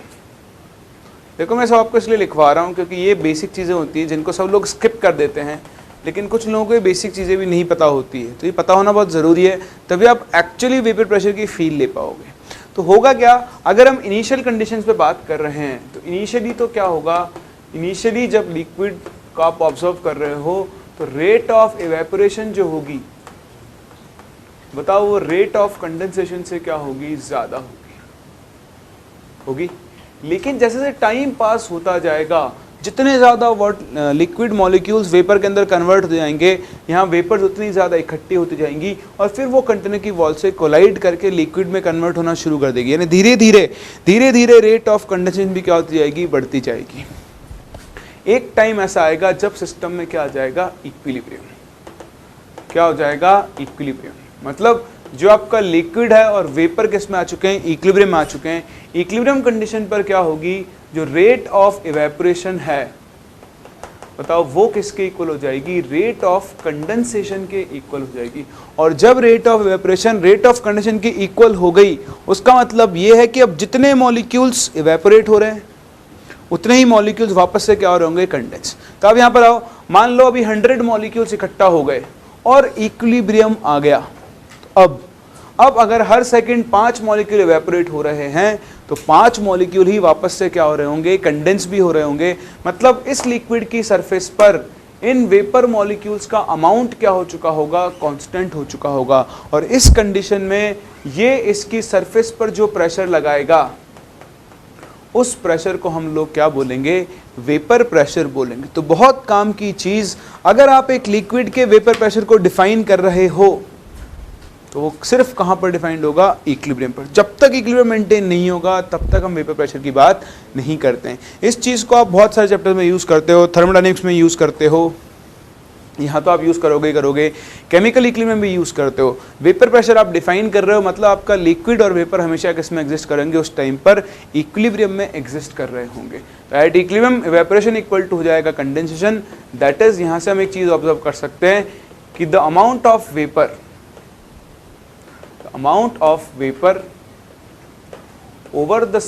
देखो मैं सब आपको इसलिए लिखवा रहा हूँ क्योंकि ये बेसिक चीज़ें होती हैं जिनको सब लोग स्किप कर देते हैं, लेकिन कुछ लोगों को ये बेसिक चीज़ें भी नहीं पता होती है। तो ये पता होना बहुत ज़रूरी है, तभी आप एक्चुअली वेपर प्रेशर की फील ले पाओगे। तो होगा क्या, अगर हम इनिशियल कंडीशंस पे बात कर रहे हैं तो इनिशियली तो क्या होगा, इनिशियली जब लिक्विड को आप ऑब्जर्व कर रहे हो तो रेट ऑफ इवेपोरेशन जो होगी, बताओ वो रेट ऑफ कंडेंसेशन से क्या होगी, ज़्यादा होगी। लेकिन जैसे जैसे टाइम पास होता जाएगा, जितने ज़्यादा लिक्विड मॉलिक्यूल्स वेपर के अंदर कन्वर्ट हो जाएंगे, यहाँ वेपर्स उतनी ज़्यादा इकट्ठी होती जाएंगी और फिर वो कंटेनर की वॉल से कोलाइड करके लिक्विड में कन्वर्ट होना शुरू कर देगी। यानी धीरे धीरे रेट ऑफ कंडेंसेशन भी क्या होती जाएगी, बढ़ती जाएगी। एक टाइम ऐसा आएगा जब सिस्टम में क्या आ जाएगा, इक्विलिब्रियम। क्या हो जाएगा, इक्विलिब्रियम। मतलब जो आपका लिक्विड है और वेपर किस में आ चुके हैं, इक्विलिब्रियम में आ चुके हैं। इक्विलिब्रियम कंडीशन पर क्या होगी, जो रेट ऑफ इवेपोरेशन है, बताओ वो किसके इक्वल हो जाएगी, रेट ऑफ कंडेंसेशन के इक्वल हो जाएगी। और जब rate of evaporation rate of condensation के इक्वल हो गई, उसका मतलब ये है कि अब जितने मॉलिक्यूल्स इवेपोरेट हो रहे हैं उतने ही मॉलिक्यूल्स वापस से क्या हो रहे होंगे, कंडेंस। तो अब यहाँ पर आओ, मान लो अभी 100 मॉलिक्यूल्स इकट्ठा हो गए और इक्विलिब्रियम आ गया। अब अगर हर सेकंड 5 मॉलिक्यूल इवेपोरेट हो रहे हैं तो 5 मॉलिक्यूल ही वापस से क्या हो रहे होंगे, कंडेंस भी हो रहे होंगे। मतलब इस लिक्विड की सरफेस पर इन वेपर मॉलिक्यूल्स का अमाउंट क्या हो चुका होगा, कांस्टेंट हो चुका होगा। और इस कंडीशन में ये इसकी सरफेस पर जो प्रेशर लगाएगा, उस प्रेशर को हम लोग क्या बोलेंगे, वेपर प्रेशर बोलेंगे। तो बहुत काम की चीज़, अगर आप एक लिक्विड के वेपर प्रेशर को डिफाइन कर रहे हो तो वो सिर्फ कहाँ पर डिफाइंड होगा, इक्विलिब्रियम पर। जब तक इक्विलिब्रियम मेंटेन नहीं होगा तब तक हम वेपर प्रेशर की बात नहीं करते हैं। इस चीज़ को आप बहुत सारे चैप्टर में यूज़ करते हो, थर्मोडायनेमिक्स में यूज़ करते हो, यहाँ तो आप यूज़ करोगे, केमिकल इक्विलिब्रियम भी यूज़ करते हो। वेपर प्रेशर आप डिफाइन कर रहे हो, मतलब आपका लिक्विड और वेपर हमेशा किस में एग्जिस्ट करेंगे, उस टाइम पर इक्विलिब्रियम में एग्जिस्ट कर रहे होंगे। तो at equilibrium evaporation equal to हो जाएगा कंडेंसेशन। दैट इज, यहाँ से हम एक चीज़ ऑब्जर्व कर सकते हैं कि the amount of vapour over the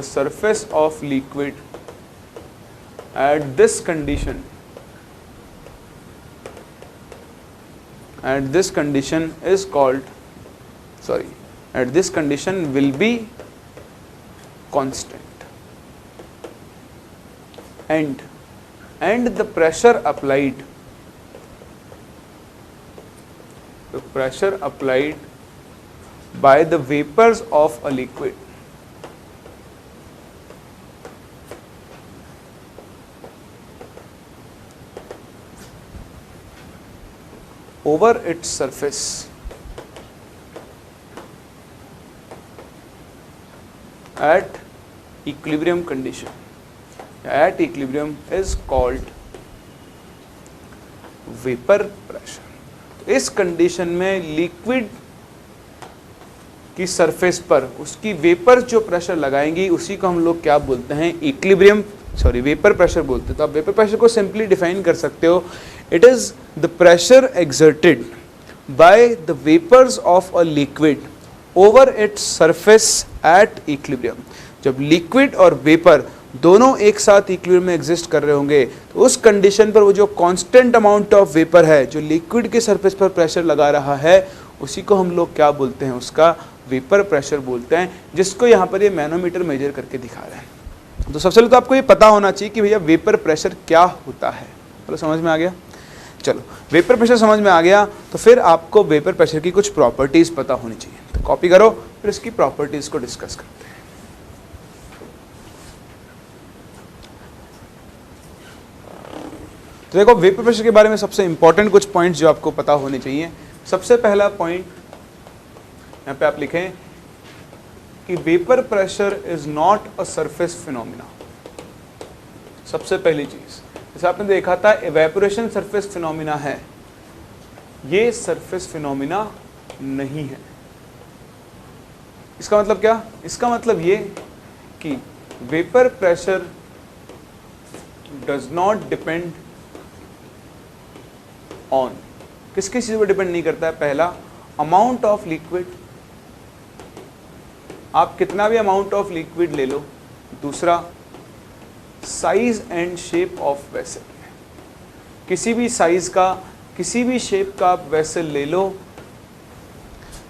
surface of liquid at this condition will be constant, and the pressure applied by the vapors of a liquid over its surface at equilibrium condition is called vapor pressure. इस कंडीशन में लिक्विड की सरफेस पर उसकी वेपर जो प्रेशर लगाएंगी उसी को हम लोग क्या बोलते हैं, वेपर प्रेशर बोलते हैं। तो आप वेपर प्रेशर को सिंपली डिफाइन कर सकते हो, it is the pressure exerted by the vapours of a liquid over its surface at equilibrium. जब लिक्विड और वेपर दोनों एक साथ इक्विलिब्रियम में एग्जिस्ट कर रहे होंगे तो उस कंडीशन पर वो जो कांस्टेंट अमाउंट ऑफ वेपर है जो लिक्विड के सरफेस पर प्रेशर लगा रहा है उसी को हम लोग क्या बोलते हैं, उसका वेपर प्रेशर बोलते हैं, जिसको यहाँ पर ये मैनोमीटर मेजर करके दिखा रहे हैं। तो सबसे पहले तो आपको ये पता होना चाहिए कि भैया वेपर प्रेशर क्या होता है। चलो समझ में आ गया। चलो वेपर प्रेशर समझ में आ गया तो फिर आपको वेपर प्रेशर की कुछ प्रॉपर्टीज पता होनी चाहिए। तो कॉपी करो, फिर इसकी प्रॉपर्टीज को डिस्कस करते हैं। तो देखो वेपर प्रेशर के बारे में सबसे इंपॉर्टेंट कुछ पॉइंट्स जो आपको पता होने चाहिए। सबसे पहला पॉइंट यहाँ पे आप लिखें कि vapour pressure is not a surface phenomena. सबसे पहली चीज, जैसे आपने देखा था इवेपोरेशन सरफेस फिनोमिना है, ये सरफेस फिनोमिना नहीं है। इसका मतलब क्या? इसका मतलब ये कि vapour pressure does not depend on, किस चीज पर डिपेंड नहीं करता है। पहला, अमाउंट ऑफ लिक्विड, आप कितना भी अमाउंट ऑफ लिक्विड ले लो। दूसरा, size and shape of vessel, किसी भी साइज का किसी भी शेप का आप वेसल ले लो,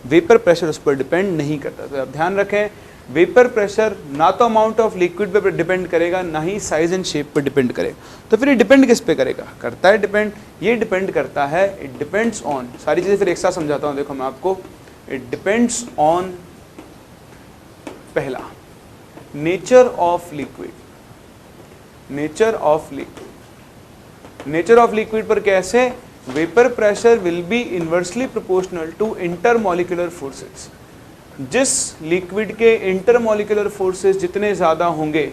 वेपर प्रेशर उस पर डिपेंड नहीं करता। तो आप ध्यान रखें, वेपर प्रेशर ना तो अमाउंट ऑफ लिक्विड पे डिपेंड करेगा, ना ही साइज एंड शेप पर डिपेंड करेगा। तो फिर ये डिपेंड किस पे करेगा? करता है डिपेंड, ये डिपेंड करता है, इट डिपेंड्स ऑन, सारी चीज़ें फिर एक साथ समझाता हूँ। देखो मैं आपको, इट डिपेंड्स ऑन, पहला nature of liquid, nature of liquid पर कैसे? Vapour pressure will be inversely proportional to intermolecular forces. जिस लिक्विड के इंटरमॉलिक्यूलर फोर्सेस जितने ज़्यादा होंगे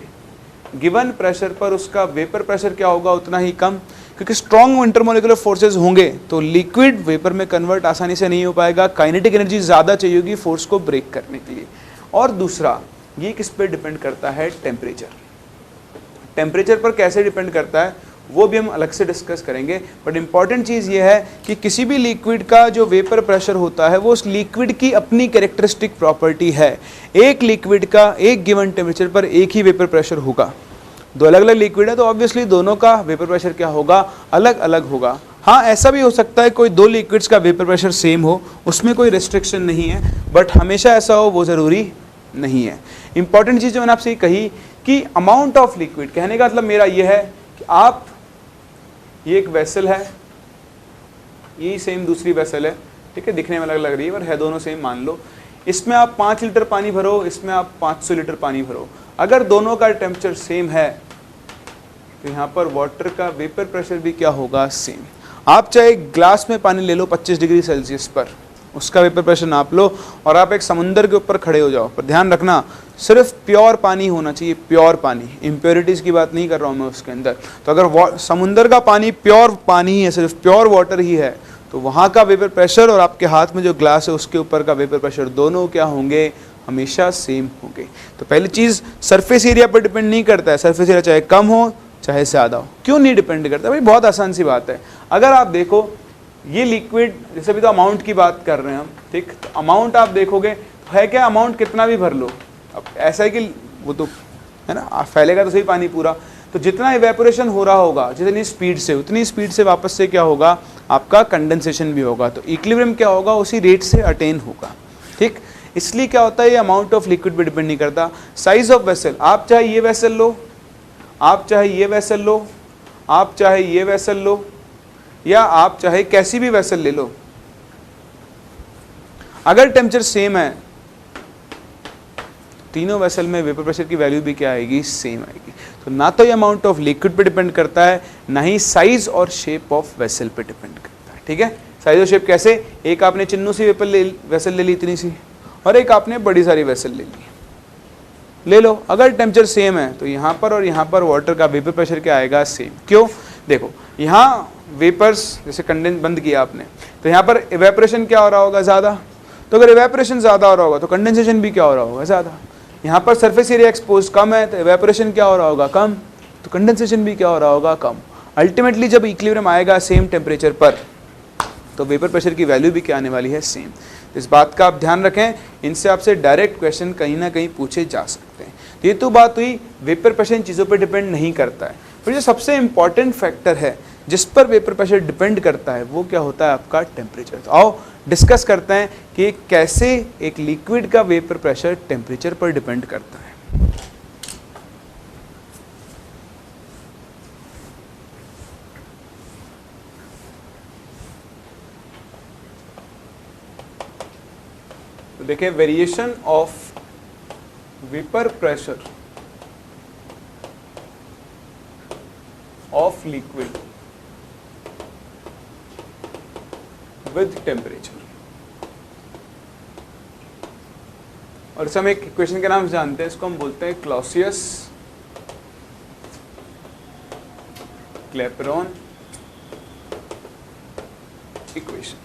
गिवन प्रेशर पर, उसका वेपर प्रेशर क्या होगा? उतना ही कम, क्योंकि स्ट्रॉन्ग इंटरमॉलिक्यूलर फोर्सेस होंगे तो लिक्विड वेपर में कन्वर्ट आसानी से नहीं हो पाएगा, काइनेटिक एनर्जी ज़्यादा चाहिए होगी फोर्स को ब्रेक करने के लिए। और दूसरा, ये किस पे डिपेंड करता है? टेम्परेचर। टेम्परेचर पर कैसे डिपेंड करता है वो भी हम अलग से डिस्कस करेंगे, बट इंपॉर्टेंट चीज़ ये है कि किसी भी लिक्विड का जो वेपर प्रेशर होता है वो उस लिक्विड की अपनी कैरेक्टरिस्टिक प्रॉपर्टी है। एक लिक्विड का एक गिवन टेम्परेचर पर एक ही वेपर प्रेशर होगा। दो अलग अलग लिक्विड है तो ऑब्वियसली दोनों का वेपर प्रेशर क्या होगा? अलग अलग होगा। हाँ, ऐसा भी हो सकता है कोई दो लिक्विड्स का वेपर प्रेशर सेम हो, उसमें कोई रिस्ट्रिक्शन नहीं है, बट हमेशा ऐसा हो वो ज़रूरी नहीं है। इंपॉर्टेंट चीज़ जो मैंने आपसे कही कि अमाउंट ऑफ लिक्विड, कहने का मतलब मेरा ये है कि आप, ये एक वेसल है, ये सेम दूसरी वेसल है, ठीक है, दिखने में अलग लग रही है पर है दोनों सेम मान लो। इसमें आप 5 लीटर पानी भरो, इसमें आप 500 लीटर पानी भरो। अगर दोनों का टेम्परेचर सेम है तो यहाँ पर वाटर का वेपर प्रेशर भी क्या होगा? सेम। आप चाहे ग्लास में पानी ले लो 25 डिग्री सेल्सियस पर, उसका वेपर प्रेशर नाप लो, और आप एक समुंदर के ऊपर खड़े हो जाओ, पर ध्यान रखना सिर्फ प्योर पानी होना चाहिए, प्योर पानी, इम्प्योरिटीज़ की बात नहीं कर रहा हूँ मैं उसके अंदर। तो अगर समुंदर का पानी प्योर पानी है, सिर्फ प्योर वाटर ही है, तो वहाँ का वेपर प्रेशर और आपके हाथ में जो ग्लास है उसके ऊपर का वेपर प्रेशर दोनों क्या होंगे? हमेशा सेम होंगे। तो पहली चीज़, सरफेस एरिया पर डिपेंड नहीं करता है, सरफेस एरिया चाहे कम हो चाहे ज़्यादा हो। क्यों नहीं डिपेंड करता? भाई बहुत आसान सी बात है। अगर आप देखो ये लिक्विड, जैसे भी तो अमाउंट की बात कर रहे हैं हम, ठीक, तो अमाउंट आप देखोगे तो है क्या? अमाउंट कितना भी भर लो, अब ऐसा है कि वो तो है ना, फैलेगा तो सही पानी पूरा, तो जितना इवेपोरेशन हो रहा होगा जितनी स्पीड से, उतनी स्पीड से वापस से क्या होगा, आपका कंडेंसेशन भी होगा। तो इक्विलिब्रियम क्या होगा, उसी रेट से अटेन होगा। ठीक, इसलिए क्या होता है, ये अमाउंट ऑफ लिक्विड पे डिपेंड नहीं करता। साइज ऑफ वेसल, आप चाहे ये वेसल लो, आप चाहे ये वेसल लो, आप चाहे ये वेसल लो, या आप चाहे कैसी भी वेसल ले लो, अगर टेम्परेचर सेम है तीनों वेसल में वेपर प्रेशर की वैल्यू भी क्या आएगी, सेम आएगी। तो ना तो ये अमाउंट ऑफ लिक्विड पे डिपेंड करता है, ना ही साइज और शेप ऑफ वेसल पे डिपेंड करता है। ठीक है, साइज और शेप कैसे, एक आपने चिन्नू सी वेसल ले ली इतनी सी, और एक आपने बड़ी सारी वेसल ले ली, ले लो। अगर टेम्परेचर सेम है तो यहाँ पर और यहाँ पर वाटर का वेपर प्रेशर क्या आएगा, सेम। क्यों, देखो यहाँ वेपर्स जैसे कंडेंस बंद किया आपने, तो यहाँ पर इवेपोरेशन क्या हो रहा होगा, ज़्यादा। तो अगर इवेपोरेशन ज़्यादा हो रहा होगा तो कंडेंसेशन भी क्या हो रहा होगा, ज़्यादा। यहाँ पर सरफेस एरिया एक्सपोज कम है तो इवेपोरेशन क्या हो रहा होगा, कम, तो कंडेंसेशन भी क्या हो रहा होगा, कम। अल्टीमेटली जब इक्विलिब्रियम आएगा सेम टेम्परेचर पर, तो वेपर प्रेशर की वैल्यू भी क्या आने वाली है, सेम। तो इस बात का आप ध्यान रखें, इनसे आपसे डायरेक्ट क्वेश्चन कहीं ना कहीं पूछे जा सकते हैं। तो ये तो बात हुई वेपर प्रेशर इन चीज़ों पर डिपेंड नहीं करता है। फिर जो सबसे इंपॉर्टेंट फैक्टर है जिस पर वेपर प्रेशर डिपेंड करता है वो क्या होता है, आपका टेम्परेचर। तो आओ डिस्कस करते हैं कि कैसे एक लिक्विड का वेपर प्रेशर टेम्परेचर पर डिपेंड करता है। तो देखिए, variation of vapour pressure of liquid with temperature. और इसे हम एक इक्वेशन के नाम से जानते हैं, इसको हम बोलते हैं क्लॉसियस क्लैपेरॉन इक्वेशन।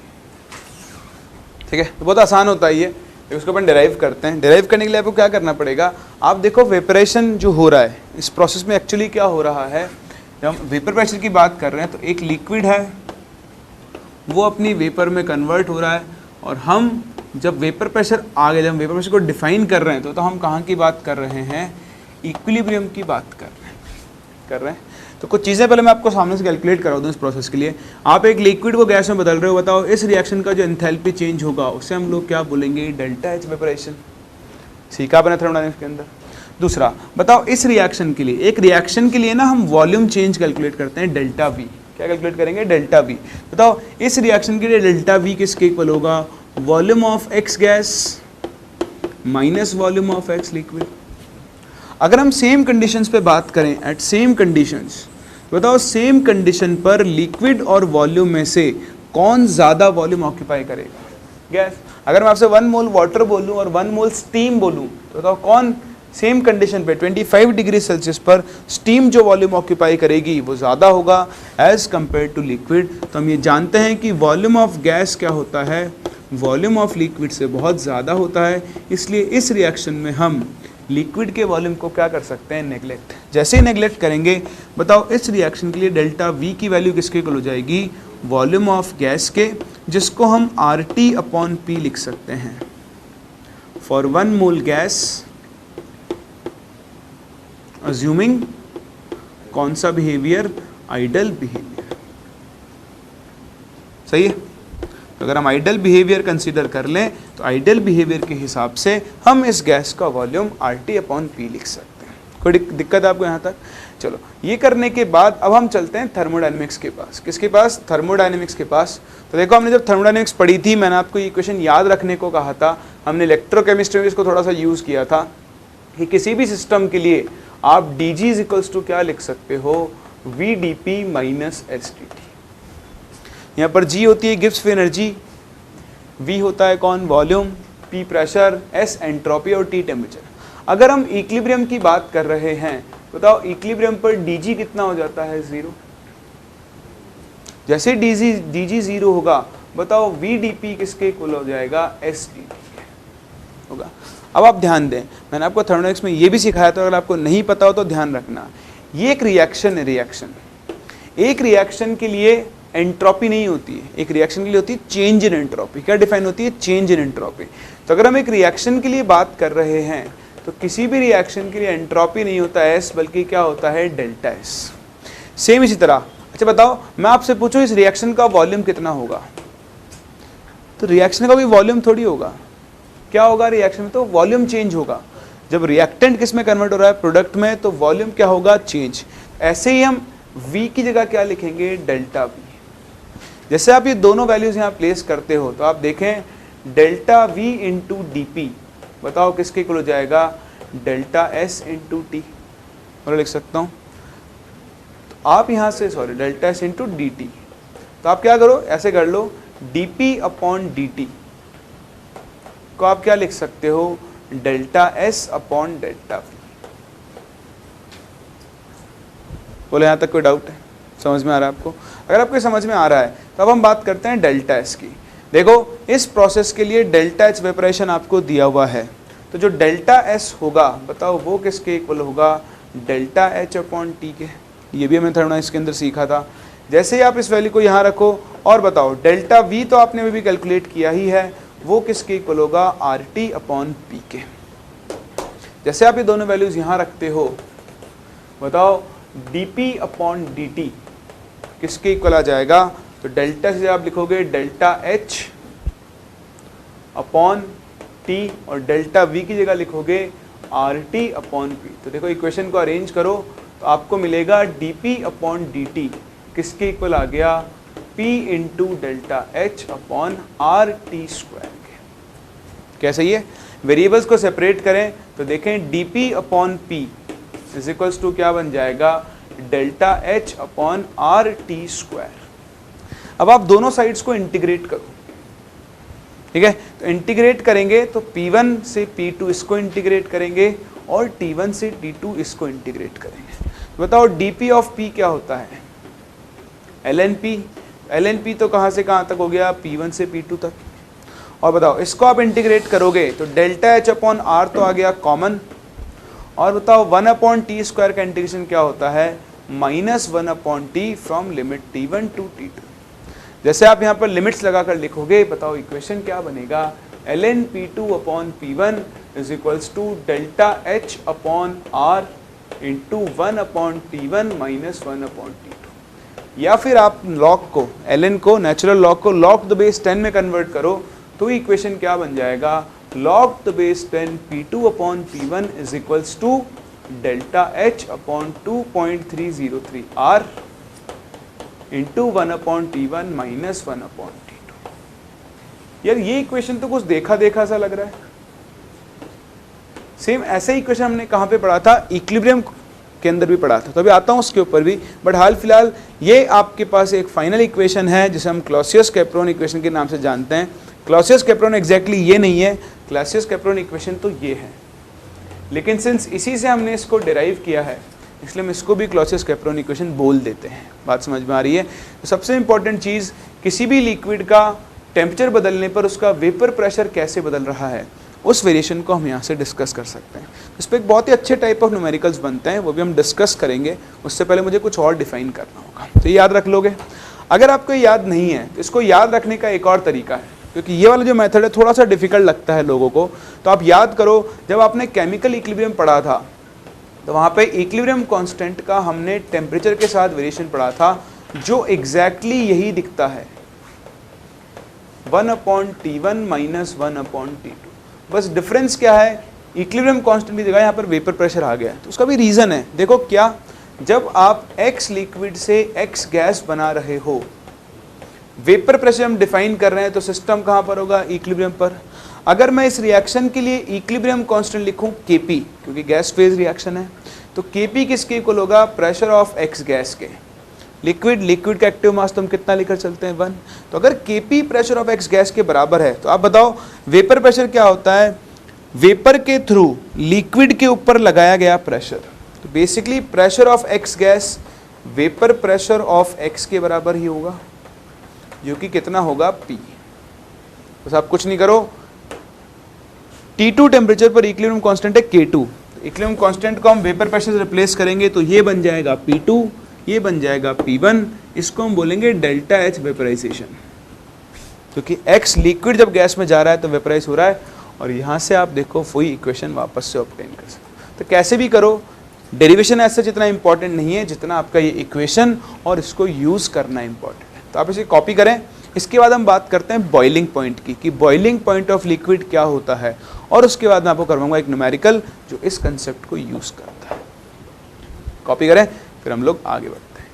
ठीक है, तो बहुत आसान होता है ये, उसको अपन डिराइव करते हैं। डिराइव करने के लिए आपको क्या करना पड़ेगा, आप देखो वेपरेशन जो हो रहा है इस प्रोसेस में एक्चुअली क्या हो रहा है। जब हम वेपर प्रेशर की बात कर रहे हैं तो एक लिक्विड है वो अपनी वेपर में कन्वर्ट हो रहा है, और हम जब वेपर प्रेशर आ गए, जब वेपर प्रेशर को डिफाइन कर रहे हैं तो हम कहाँ की बात कर रहे हैं, इक्विलिब्रियम की बात कर रहे हैं। तो कुछ चीज़ें पहले मैं आपको सामने से कैलकुलेट करा दूँ इस प्रोसेस के लिए। आप एक लिक्विड को गैस में बदल रहे हो, बताओ इस रिएक्शन का जो एंथैल्पी चेंज होगा उसे हम लोग क्या बोलेंगे, डेल्टा एच वेपरेशन। सीखा आपने थर्मोडायनेमिक्स के अंदर। दूसरा बताओ, इस रिएक्शन के लिए, एक रिएक्शन के लिए ना हम वॉल्यूम चेंज कैलकुलेट करते हैं, डेल्टा वी। क्या कैलकुलेट करेंगे, डेल्टा वी। बताओ इस रिएक्शन के लिए डेल्टा वी किसके इक्वल होगा, volume of x gas minus volume of x liquid. अगर हम सेम कंडीशंस पे बात करें, एट सेम कंडीशंस, बताओ सेम कंडीशन पर लिक्विड और वॉल्यूम में से कौन ज़्यादा वॉल्यूम ऑक्यूपाई करेगा, गैस। अगर मैं आपसे 1 मोल वाटर बोलूँ और 1 मोल स्टीम बोलूँ तो बताओ कौन सेम कंडीशन पे 25 डिग्री सेल्सियस पर स्टीम जो वॉल्यूम ऑक्यूपाई करेगी वो ज़्यादा होगा एज कंपेयर टू लिक्विड। तो हम ये जानते हैं कि वॉल्यूम ऑफ गैस क्या होता है, वॉल्यूम ऑफ लिक्विड से बहुत ज़्यादा होता है। इसलिए इस रिएक्शन में हम लिक्विड के वॉल्यूम को क्या कर सकते हैं, नेगलेक्ट। जैसे ही नेगलेक्ट करेंगे, बताओ इस रिएक्शन के लिए डेल्टा वी की वैल्यू किसके इक्वल हो जाएगी, वॉल्यूम ऑफ गैस के, जिसको हम RT अपॉन P लिख सकते हैं। फॉर 1 मोल गैस अज्यूमिंग कौन सा बिहेवियर, आइडल बिहेवियर। सही है। तो अगर हम आइडल बिहेवियर कंसीडर कर लें तो आइडल बिहेवियर के हिसाब से हम इस गैस का वॉल्यूम RT अपॉन P लिख सकते हैं। कोई दिक्कत है आपको यहाँ तक? चलो, ये करने के बाद अब हम चलते हैं थर्मोडायनेमिक्स के पास। किसके पास, थर्मोडायनेमिक्स के पास। तो देखो, हमने जब थर्मोडायनेमिक्स पढ़ी थी, मैंने आपको ये इक्वेशन याद रखने को कहा था। हमने इलेक्ट्रोकेमिस्ट्री में इसको थोड़ा सा यूज़ किया था कि किसी भी सिस्टम के लिए आप dg इज इक्वल्स टू क्या लिख सकते हो, VdP माइनस SdT। यहाँ पर G होती है गिब्स फ्री एनर्जी, V होता है कौन, volume, P pressure, S entropy और T टेम्परेचर। अगर हम इक्विलिब्रियम की बात कर रहे हैं, बताओ इक्विलिब्रियम पर dg कितना हो जाता है, 0। जैसे dg 0 होगा, बताओ VdP किसके इक्वल हो जाएगा, SdT होगा। अब आप ध्यान दें, मैंने आपको थर्मोडायनेमिक्स में ये भी सिखाया था, अगर आपको नहीं पता हो तो ध्यान रखना। ये एक रिएक्शन है, एक रिएक्शन के लिए एंट्रोपी नहीं होती है, एक रिएक्शन के लिए होती है चेंज इन एंट्रोपी। क्या डिफाइन होती है, चेंज इन एंट्रोपी। तो अगर हम एक रिएक्शन के लिए बात कर रहे हैं तो किसी भी रिएक्शन के लिए एंट्रोपी नहीं होता एस, बल्कि क्या होता है डेल्टा एस। सेम इसी तरह, अच्छा बताओ मैं आपसे पूछूं इस रिएक्शन का वॉल्यूम कितना होगा, तो रिएक्शन का भी वॉल्यूम थोड़ी होगा, क्या होगा रिएक्शन में, तो वॉल्यूम चेंज होगा। जब रिएक्टेंट किस में कन्वर्ट हो रहा है, प्रोडक्ट में, तो वॉल्यूम क्या होगा, चेंज। ऐसे ही हम V की जगह क्या लिखेंगे, डेल्टा V। जैसे आप ये दोनों वैल्यूज यहाँ प्लेस करते हो तो आप देखें delta V into D P, बताओ किसके इक्वल हो जाएगा, डेल्टा S इंटू टी, और लिख सकता हूँ। तो आप यहाँ से sorry delta S into D T, तो आप क्या करो ऐसे कर लो, D P upon D T को आप क्या लिख सकते हो, delta S upon delta V। बोले यहाँ तक कोई डाउट है, समझ में आ रहा है आपको? अगर आपको समझ में आ रहा है तो अब हम बात करते हैं डेल्टा एच की। देखो इस प्रोसेस के लिए डेल्टा एच वेपरेशन आपको दिया हुआ है, तो जो डेल्टा एस होगा बताओ वो किसके इक्वल होगा, डेल्टा एच अपॉन टी के। ये भी हमें थोड़ा इसके अंदर सीखा था। जैसे ही आप इस वैल्यू को यहाँ रखो और बताओ डेल्टा वी तो आपने भी कैलकुलेट किया ही है, वो किसके इक्वल होगा, आर टी अपॉन पी के। जैसे आप ये दोनों वैल्यूज यहाँ रखते हो, बताओ dp अपॉन dt किसके इक्वल आ जाएगा, तो डेल्टा से आप लिखोगे डेल्टा h अपॉन t और डेल्टा v की जगह लिखोगे rt अपॉन p। तो देखो इक्वेशन को अरेंज करो तो आपको मिलेगा dp अपॉन dt किसके इक्वल आ गया, p into delta h upon R T square के। कैसे ये वेरिएबल्स को सेपरेट करें तो देखें dp upon p is equals to क्या बन जाएगा, delta H upon R T square. अब आप दोनों साइड्स को इंटीग्रेट करो, ठीक है, तो इंटीग्रेट करेंगे तो P1 से P2 इसको इंटीग्रेट करेंगे और T1 से T2 इसको इंटीग्रेट करेंगे। तो बताओ dp ऑफ P क्या होता है, ln P तो कहाँ से कहाँ तक हो गया, P1 से P2 तक। और बताओ इसको आप इंटीग्रेट करोगे तो डेल्टा एच अपॉन आर तो आ गया कॉमन, और बताओ 1 अपॉन टी स्क्वायर का इंटीग्रेशन क्या होता है, -1 upon T from limit T1 to T2। जैसे आप यहाँ पर लिमिट्स लगाकर लिखोगे बताओ इक्वेशन क्या बनेगा, ln P2 upon P1 is equals to delta H upon R into 1 upon T1 minus 1 upon T2। या फिर आप लॉग को ln को नेचुरल लॉग को log द बेस 10 में कन्वर्ट करो तो इक्वेशन क्या बन जाएगा, log the base 10 P2 upon P1 is equals to delta H upon 2.303 R into 1 upon T1 minus 1 upon T2। यार ये इक्वेशन तो कुछ देखा देखा सा लग रहा है। सेम ऐसे इक्वेशन हमने कहाँ पे पढ़ा था, इक्विलिब्रियम के अंदर भी पढ़ा था, तो अभी आता हूँ उसके ऊपर भी। बट हाल फिलहाल ये आपके पास एक फाइनल इक्वेशन है जिसे हम क्लॉसियस-कैपरॉन इक्वेशन के नाम से जानते हैं। क्लॉसियस-कैपरॉन एग्जैक्टली ये नहीं है, क्लॉसियस-कैपरॉन इक्वेशन तो ये है, लेकिन सिंस इसी से हमने इसको डिराइव किया है इसलिए हम इसको भी क्लॉसियस-कैपरॉन इक्वेशन बोल देते हैं। बात समझ में आ रही है? तो सबसे इंपॉर्टेंट चीज़, किसी भी लिक्विड का टेम्परेचर बदलने पर उसका वेपर प्रेशर कैसे बदल रहा है, उस वेरिएशन को हम यहाँ से डिस्कस कर सकते हैं। इस पर एक बहुत ही अच्छे टाइप ऑफ न्यूमेरिकल्स बनते हैं, वो भी हम डिस्कस करेंगे। उससे पहले मुझे कुछ और डिफाइन करना होगा, तो ये याद रख लोगे। अगर आपको याद नहीं है तो इसको याद रखने का एक और तरीका है, क्योंकि ये वाला जो मेथड है थोड़ा सा डिफिकल्ट लगता है लोगों को। तो आप याद करो, जब आपने केमिकल इक्विलिब्रियम पढ़ा था तो वहाँ पे इक्विलिब्रियम कांस्टेंट का हमने टेम्परेचर के साथ वेरिएशन पढ़ा था, जो एग्जैक्टली यही दिखता है, 1 upon T1 minus 1 upon T2। बस डिफरेंस क्या है, इक्विलिब्रियम कांस्टेंट की जगह यहाँ पर वेपर प्रेशर आ गया है। तो उसका भी रीज़न है, देखो क्या, जब आप X लिक्विड से X गैस बना रहे हो, वेपर प्रेशर हम डिफाइन कर रहे हैं, तो सिस्टम कहाँ पर होगा, इक्विलिब्रियम पर। अगर मैं इस रिएक्शन के लिए इक्विलिब्रियम कांस्टेंट लिखूं Kp, क्योंकि गैस फेज रिएक्शन है, तो Kp किसके इक्वल होगा, प्रेशर ऑफ X गैस के। लिक्विड का एक्टिव मास तो हम कितना लेकर चलते हैं, 1। तो अगर Kp pressure of X gas के बराबर है तो आप बताओ वेपर प्रेशर क्या होता है, वेपर के थ्रू लिक्विड के ऊपर लगाया गया प्रेशर। तो basically pressure of X gas vapour pressure of X के बराबर ही होगा, जो कि कितना होगा, P। बस आप कुछ नहीं करो, T2 टेम्परेचर पर इक्विलिब्रियम कांस्टेंट है K2, इक्विलिब्रियम कांस्टेंट को हम वेपर प्रेशर से रिप्लेस करेंगे तो ये बन जाएगा P2, ये बन जाएगा P1, इसको हम बोलेंगे डेल्टा H वेपराइजेशन, क्योंकि X लिक्विड जब गैस में जा रहा है तो वेपराइज हो रहा है, और यहाँ से आप देखो वही इक्वेशन वापस से ऑब्टेन कर सकते। तो कैसे भी करो, डेरिवेशन ऐसा जितना इंपॉर्टेंट नहीं है जितना आपका ये इक्वेशन और इसको यूज़ करना इंपॉर्टेंट है। तो आप इसे कॉपी करें। इसके बाद हम बात करते हैं बॉइलिंग पॉइंट की, कि बॉइलिंग पॉइंट ऑफ लिक्विड क्या होता है, और उसके बाद मैं आपको करवाऊंगा एक न्यूमेरिकल जो इस कंसेप्ट को यूज़ करता है। कॉपी करें, फिर हम लोग आगे बढ़ते हैं।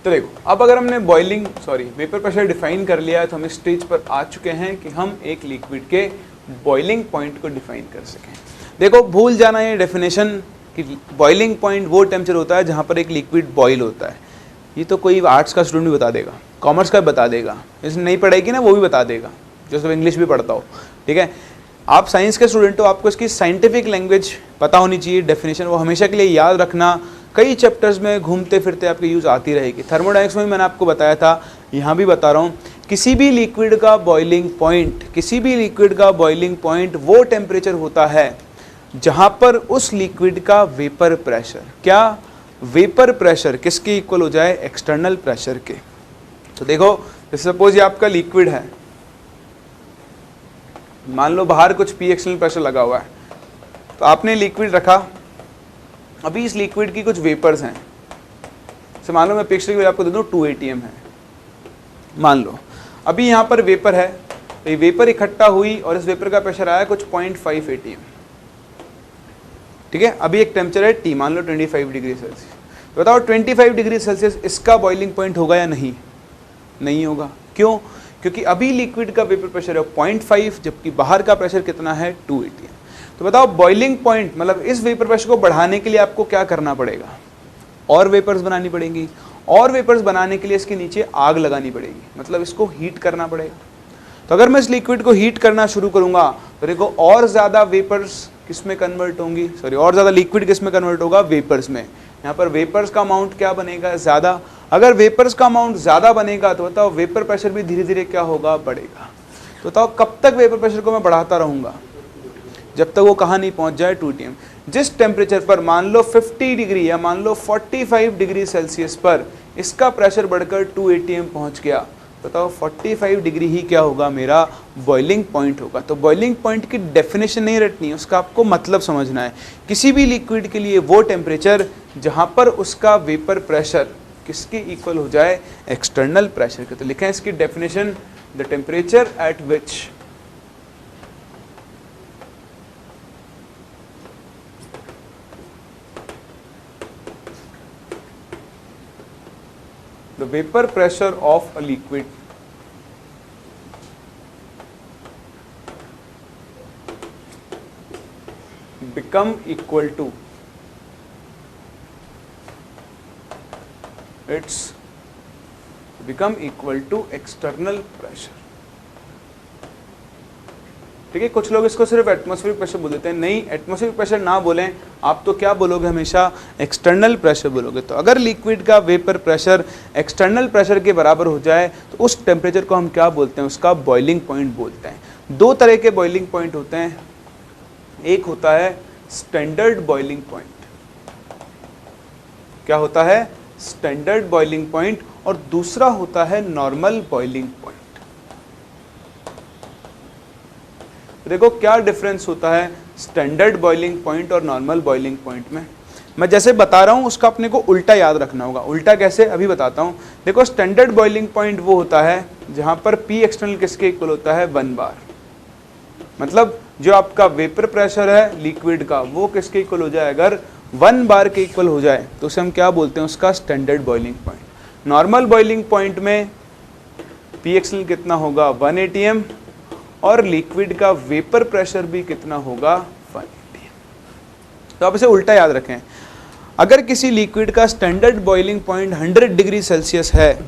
तो देखो, अब अगर हमने वेपर प्रेशर डिफाइन कर लिया है, तो हम इस स्टेज पर आ चुके हैं कि हम एक लिक्विड के बॉइलिंग पॉइंट को डिफाइन कर सकें। देखो, भूल जाना ये डेफिनेशन कि बॉइलिंग पॉइंट वो टेम्परेचर होता है जहाँ पर एक लिक्विड बॉइल होता है। ये तो कोई आर्ट्स का स्टूडेंट भी बता देगा, कॉमर्स का भी बता देगा, जिसने नहीं पढ़ेगी ना वो भी बता देगा, जो सब इंग्लिश भी पढ़ता हो। ठीक है, आप साइंस के स्टूडेंट हो, आपको इसकी साइंटिफिक लैंग्वेज पता होनी चाहिए, डेफिनेशन वो हमेशा के लिए याद रखना। कई चैप्टर्स में घूमते फिरते आपके यूज़ आती रहेगी। थर्मोडायनेमिक्स में मैंने आपको बताया था, यहाँ भी बता रहा हूँ, किसी भी लिक्विड का बॉइलिंग पॉइंट वो टेम्परेचर होता है जहाँ पर उस लिक्विड का वेपर प्रेशर, क्या वेपर प्रेशर किसके इक्वल हो जाए, एक्सटर्नल प्रेशर के। तो देखो, जैसे सपोज ये आपका लिक्विड है, मान लो बाहर कुछ पी एक्सटर्नल प्रेशर लगा हुआ है, तो आपने लिक्विड रखा, अभी इस लिक्विड की कुछ वेपर्स हैं, से मान लो मैं पिक्चर के आपको दे दूं 2 ATM है, मान लो अभी यहाँ पर वेपर है, तो ये वेपर इकट्ठा हुई और इस वेपर का प्रेशर आया कुछ 0.5 ATM। ठीक है, अभी एक टेम्परेचर है T, मान लो 25 डिग्री सेल्सियस। तो बताओ 25 डिग्री सेल्सियस इसका बॉइलिंग पॉइंट होगा या नहीं? नहीं होगा। क्यों? क्योंकि अभी लिक्विड का वेपर प्रेशर है 0.5, जबकि बाहर का प्रेशर कितना है 2 ATM। तो बताओ बॉइलिंग पॉइंट मतलब इस वेपर प्रेशर को बढ़ाने के लिए आपको क्या करना पड़ेगा? और वेपर्स बनानी पड़ेंगी, और वेपर्स बनाने के लिए इसके नीचे आग लगानी पड़ेगी, मतलब इसको हीट करना पड़ेगा। तो अगर मैं इस लिक्विड को हीट करना शुरू करूंगा तो देखो और ज़्यादा वेपर्स किस में कन्वर्ट होंगी, और ज़्यादा लिक्विड किस में कन्वर्ट होगा, वेपर्स में। यहाँ पर वेपर्स का अमाउंट क्या बनेगा, ज़्यादा। अगर वेपर्स का अमाउंट ज़्यादा बनेगा तो बताओ वेपर प्रेशर भी धीरे धीरे क्या होगा, बढ़ेगा। तो बताओ कब तक वेपर प्रेशर को मैं बढ़ाता रहूँगा, जब तक वो कहाँ नहीं पहुँच जाए 2 ATM। जिस टेम्परेचर पर मान लो 50 डिग्री या मान लो 45 डिग्री सेल्सियस पर इसका प्रेशर बढ़कर 2 ATM पहुँच गया, बताओ 45 डिग्री ही क्या होगा, मेरा बॉइलिंग पॉइंट होगा। तो बॉइलिंग पॉइंट की डेफिनेशन नहीं रटनी है, उसका आपको मतलब समझना है। किसी भी लिक्विड के लिए वो टेम्परेचर जहाँ पर उसका वेपर प्रेशर किसके इक्वल हो जाए, एक्सटर्नल प्रेशर के। तो लिखें इसकी definition, the temperature at which the vapor pressure of a liquid become equal to external pressure। ठीक है, कुछ लोग इसको सिर्फ एटमॉस्फेरिक प्रेशर बोल देते हैं। नहीं, एटमॉस्फेरिक प्रेशर ना बोलें आप, तो क्या बोलोगे, हमेशा एक्सटर्नल प्रेशर बोलोगे। तो अगर लिक्विड का वेपर प्रेशर एक्सटर्नल प्रेशर के बराबर हो जाए तो उस टेम्परेचर को हम क्या बोलते हैं, उसका बॉइलिंग पॉइंट बोलते हैं। 2 तरह के बॉइलिंग पॉइंट होते हैं, एक होता है स्टैंडर्ड बॉइलिंग पॉइंट। क्या होता है, स्टैंडर्ड बॉइलिंग पॉइंट, और दूसरा होता है नॉर्मल बॉइलिंग पॉइंट। देखो क्या डिफरेंस होता है स्टैंडर्ड बॉइलिंग पॉइंट और नॉर्मल बॉइलिंग पॉइंट में। मैं जैसे बता रहा हूँ उसका अपने को उल्टा याद रखना होगा। उल्टा कैसे, अभी बताता हूँ। देखो, स्टैंडर्ड बॉइलिंग पॉइंट वो होता है जहाँ पर P एक्सटर्नल किसके इक्वल होता है, 1 बार। मतलब जो आपका वेपर प्रेशर है लिक्विड का वो किसके इक्वल हो जाए, अगर 1 बार के इक्वल हो जाए तो उसे हम क्या बोलते हैं, उसका standard boiling point. Normal boiling point में P एक्सटर्नल कितना होगा, 1 ATM, और लिक्विड का वेपर प्रेशर भी कितना होगा, 1 ATM। तो आप इसे उल्टा याद रखें। अगर किसी लिक्विड का standard boiling point 100 degree Celsius है,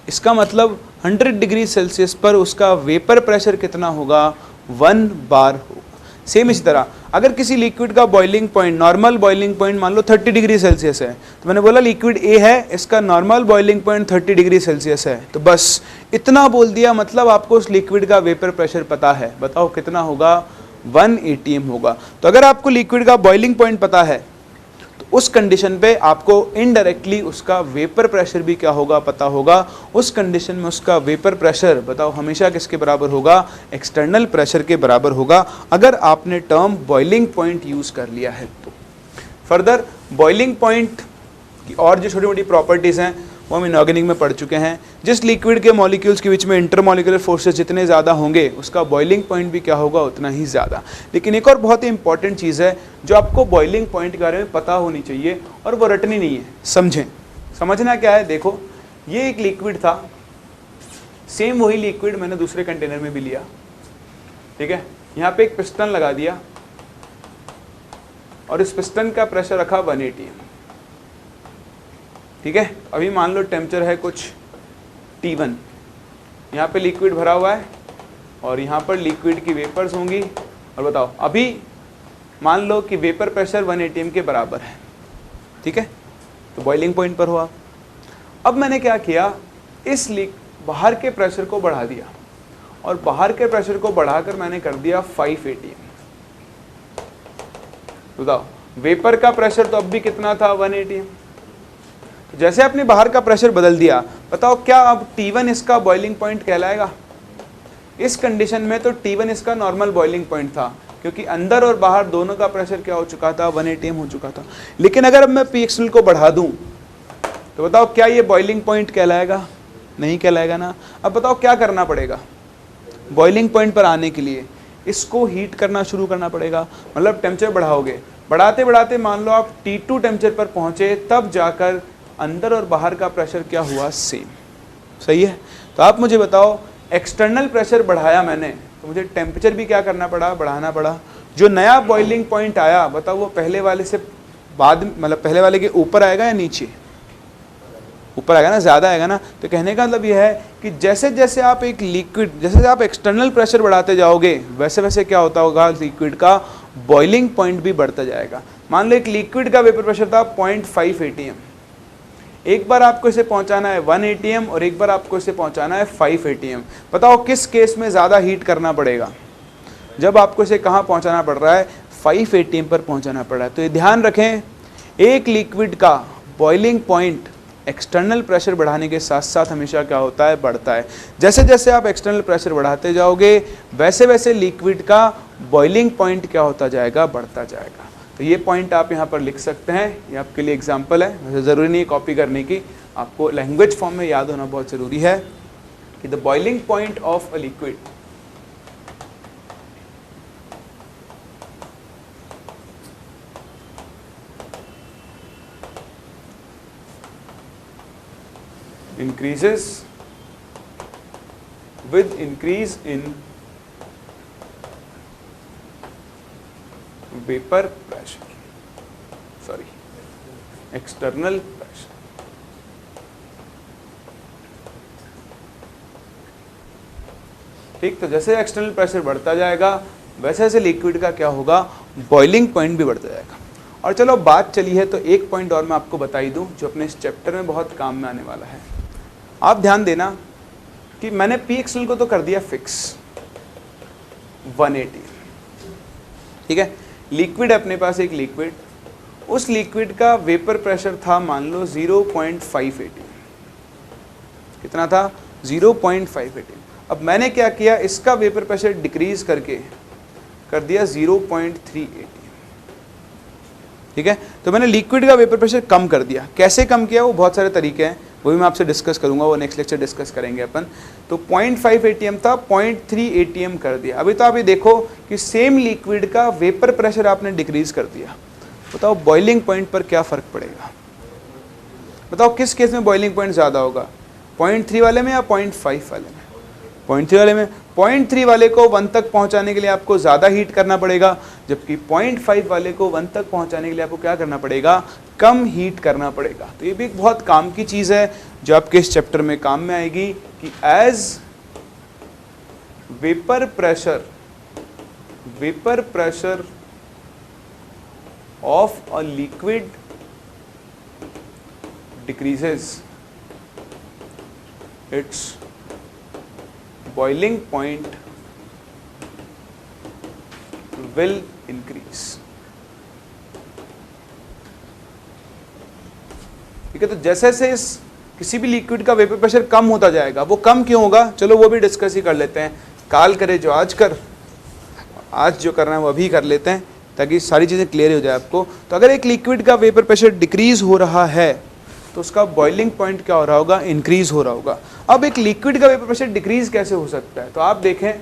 इसका मतलब 100 डिग्री सेल्सियस पर उसका वेपर प्रेशर कितना होगा, 1 बार होगा। सेम इसी तरह अगर किसी लिक्विड का boiling point, normal boiling point मान लो 30 डिग्री सेल्सियस है, तो मैंने बोला लिक्विड ए है, इसका normal boiling point 30 degree Celsius है, तो बस इतना बोल दिया, मतलब आपको उस लिक्विड का वेपर प्रेशर पता है। बताओ कितना होगा, 1 ATM होगा। तो अगर आपको लिक्विड का बॉइलिंग पॉइंट पता है तो उस कंडीशन पे आपको इनडायरेक्टली उसका वेपर प्रेशर भी क्या होगा पता होगा। उस कंडीशन में उसका वेपर प्रेशर बताओ हमेशा किसके बराबर होगा, एक्सटर्नल प्रेशर के बराबर होगा, अगर आपने टर्म बॉइलिंग पॉइंट यूज कर लिया है तो। फर्दर बॉइलिंग पॉइंट की और जो छोटी मोटी प्रॉपर्टीज हैं वो हम इनऑर्गेनिक में पढ़ चुके हैं। जिस लिक्विड के मॉलिक्यूल्स के बीच में इंटरमॉलिक्यूलर फोर्सेस जितने ज़्यादा होंगे उसका बॉइलिंग पॉइंट भी क्या होगा उतना ही ज़्यादा। लेकिन एक और बहुत ही इंपॉर्टेंट चीज़ है जो आपको बॉइलिंग पॉइंट के बारे में पता होनी चाहिए और वो रटनी नहीं है, समझें। समझना क्या है, देखो ये एक लिक्विड था, सेम वही लिक्विड मैंने दूसरे कंटेनर में भी लिया, ठीक है। यहाँ पे एक पिस्टन लगा दिया और इस पिस्टन का प्रेशर रखा 1 atm, ठीक है। अभी मान लो टेम्परेचर है कुछ T1, यहाँ पे लिक्विड भरा हुआ है और यहाँ पर लिक्विड की वेपर्स होंगी, और बताओ अभी मान लो कि वेपर प्रेशर 1 atm के बराबर है, ठीक है। तो बॉइलिंग पॉइंट पर हुआ। अब मैंने क्या किया, इस बाहर के प्रेशर को बढ़ा दिया और बाहर के प्रेशर को बढ़ाकर मैंने कर दिया 5 atm। बताओ वेपर का प्रेशर तो अब भी कितना था, 1 atm। जैसे आपने बाहर का प्रेशर बदल दिया, बताओ क्या अब T1 इसका बॉइलिंग पॉइंट कहलाएगा? इस कंडीशन में तो T1 इसका नॉर्मल बॉइलिंग पॉइंट था, क्योंकि अंदर और बाहर दोनों का प्रेशर क्या हो चुका था, 1 atm हो चुका था। लेकिन अगर अब मैं PXL को बढ़ा दूं तो बताओ क्या ये बॉइलिंग पॉइंट कहलाएगा? नहीं कहलाएगा ना। अब बताओ क्या करना पड़ेगा, बॉइलिंग पॉइंट पर आने के लिए इसको हीट करना शुरू करना पड़ेगा, मतलब टेम्परेचर बढ़ाओगे, बढ़ाते बढ़ाते मान लो आप T2 टेम्परेचर पर पहुंचे, तब जाकर अंदर और बाहर का प्रेशर क्या हुआ, सेम। सही है। तो आप मुझे बताओ एक्सटर्नल प्रेशर बढ़ाया मैंने तो मुझे टेम्परेचर भी क्या करना पड़ा, बढ़ाना पड़ा। जो नया बॉइलिंग पॉइंट आया बताओ वो पहले वाले से बाद, मतलब पहले वाले के ऊपर आएगा या नीचे? ऊपर आएगा ना, ज़्यादा आएगा ना। तो कहने का मतलब यह है कि जैसे जैसे आप एक लिक्विड, जैसे आप एक्सटर्नल प्रेशर बढ़ाते जाओगे वैसे वैसे क्या होता होगा, लिक्विड का बॉइलिंग पॉइंट भी बढ़ता जाएगा। मान लो एक लिक्विड का वेपर प्रेशर था 0.5 atm, एक बार आपको इसे पहुंचाना है 1 atm और एक बार आपको इसे पहुंचाना है 5 atm। बताओ किस केस में ज़्यादा हीट करना पड़ेगा? जब आपको इसे कहाँ पहुंचाना पड़ रहा है, 5 atm पर पहुंचाना पड़ रहा है। तो ये ध्यान रखें, एक लिक्विड का बॉइलिंग पॉइंट एक्सटर्नल प्रेशर बढ़ाने के साथ साथ हमेशा क्या होता है, बढ़ता है। जैसे जैसे आप एक्सटर्नल प्रेशर बढ़ाते जाओगे वैसे वैसे लिक्विड का बॉइलिंग पॉइंट क्या होता जाएगा, बढ़ता जाएगा। तो ये पॉइंट आप यहाँ पर लिख सकते हैं, ये आपके लिए एग्जाम्पल है, वैसे ज़रूरी नहीं है कॉपी करने की, आपको लैंग्वेज फॉर्म में याद होना बहुत ज़रूरी है कि the boiling point of a liquid increases with increase in vapor pressure, sorry, external pressure। ठीक, तो जैसे एक्सटर्नल प्रेशर बढ़ता जाएगा वैसे वैसे लिक्विड का क्या होगा, बॉइलिंग पॉइंट भी बढ़ता जाएगा। और चलो बात चली है तो एक पॉइंट और मैं आपको बता ही दूं जो अपने इस चैप्टर में बहुत काम में आने वाला है। आप ध्यान देना कि मैंने PXL को तो कर दिया फिक्स 1 atm, ठीक है। लिक्विड अपने पास एक लिक्विड, उस लिक्विड का वेपर प्रेशर था मान लो 0.5 atm। कितना था, 0.5 atm। अब मैंने क्या किया, इसका वेपर प्रेशर डिक्रीज करके कर दिया 0.3 atm, ठीक है। तो मैंने लिक्विड का वेपर प्रेशर कम कर दिया। कैसे कम किया, वो बहुत सारे तरीके हैं, वो भी मैं आपसे डिस्कस करूंगा, वो नेक्स्ट लेक्चर डिस्कस करेंगे अपन। तो 0.5 atm था, 0.3 atm कर दिया। अभी तो आप ये देखो कि सेम लिक्विड का वेपर प्रेशर आपने डिक्रीज कर दिया। बताओ बॉइलिंग पॉइंट पर क्या फ़र्क पड़ेगा? बताओ किस केस में बॉइलिंग पॉइंट ज़्यादा होगा, 0.3 वाले में या 0.5 वाले में? 0.3 वाले में। 0.3 वाले को 1 तक पहुंचाने के लिए आपको ज़्यादा हीट करना पड़ेगा, जबकि 0.5 वाले को 1 तक पहुंचाने के लिए आपको क्या करना पड़ेगा, कम हीट करना पड़ेगा। तो ये भी एक बहुत काम की चीज़ है जो आपके इस चैप्टर में काम में आएगी कि as vapour pressure of a liquid decreases, its boiling point will increase। है, तो जैसे जैसे इस किसी भी लिक्विड का वेपर प्रेशर कम होता जाएगा, वो कम क्यों होगा, चलो वो भी डिस्कस ही कर लेते हैं। काल करे जो आज कर, आज जो करना है वो अभी कर लेते हैं ताकि सारी चीज़ें क्लियर हो जाए आपको। तो अगर एक लिक्विड का वेपर प्रेशर डिक्रीज हो रहा है तो उसका बॉइलिंग पॉइंट क्या हो रहा होगा, इंक्रीज हो रहा होगा। अब एक लिक्विड का वेपर प्रेशर डिक्रीज कैसे हो सकता है, तो आप देखें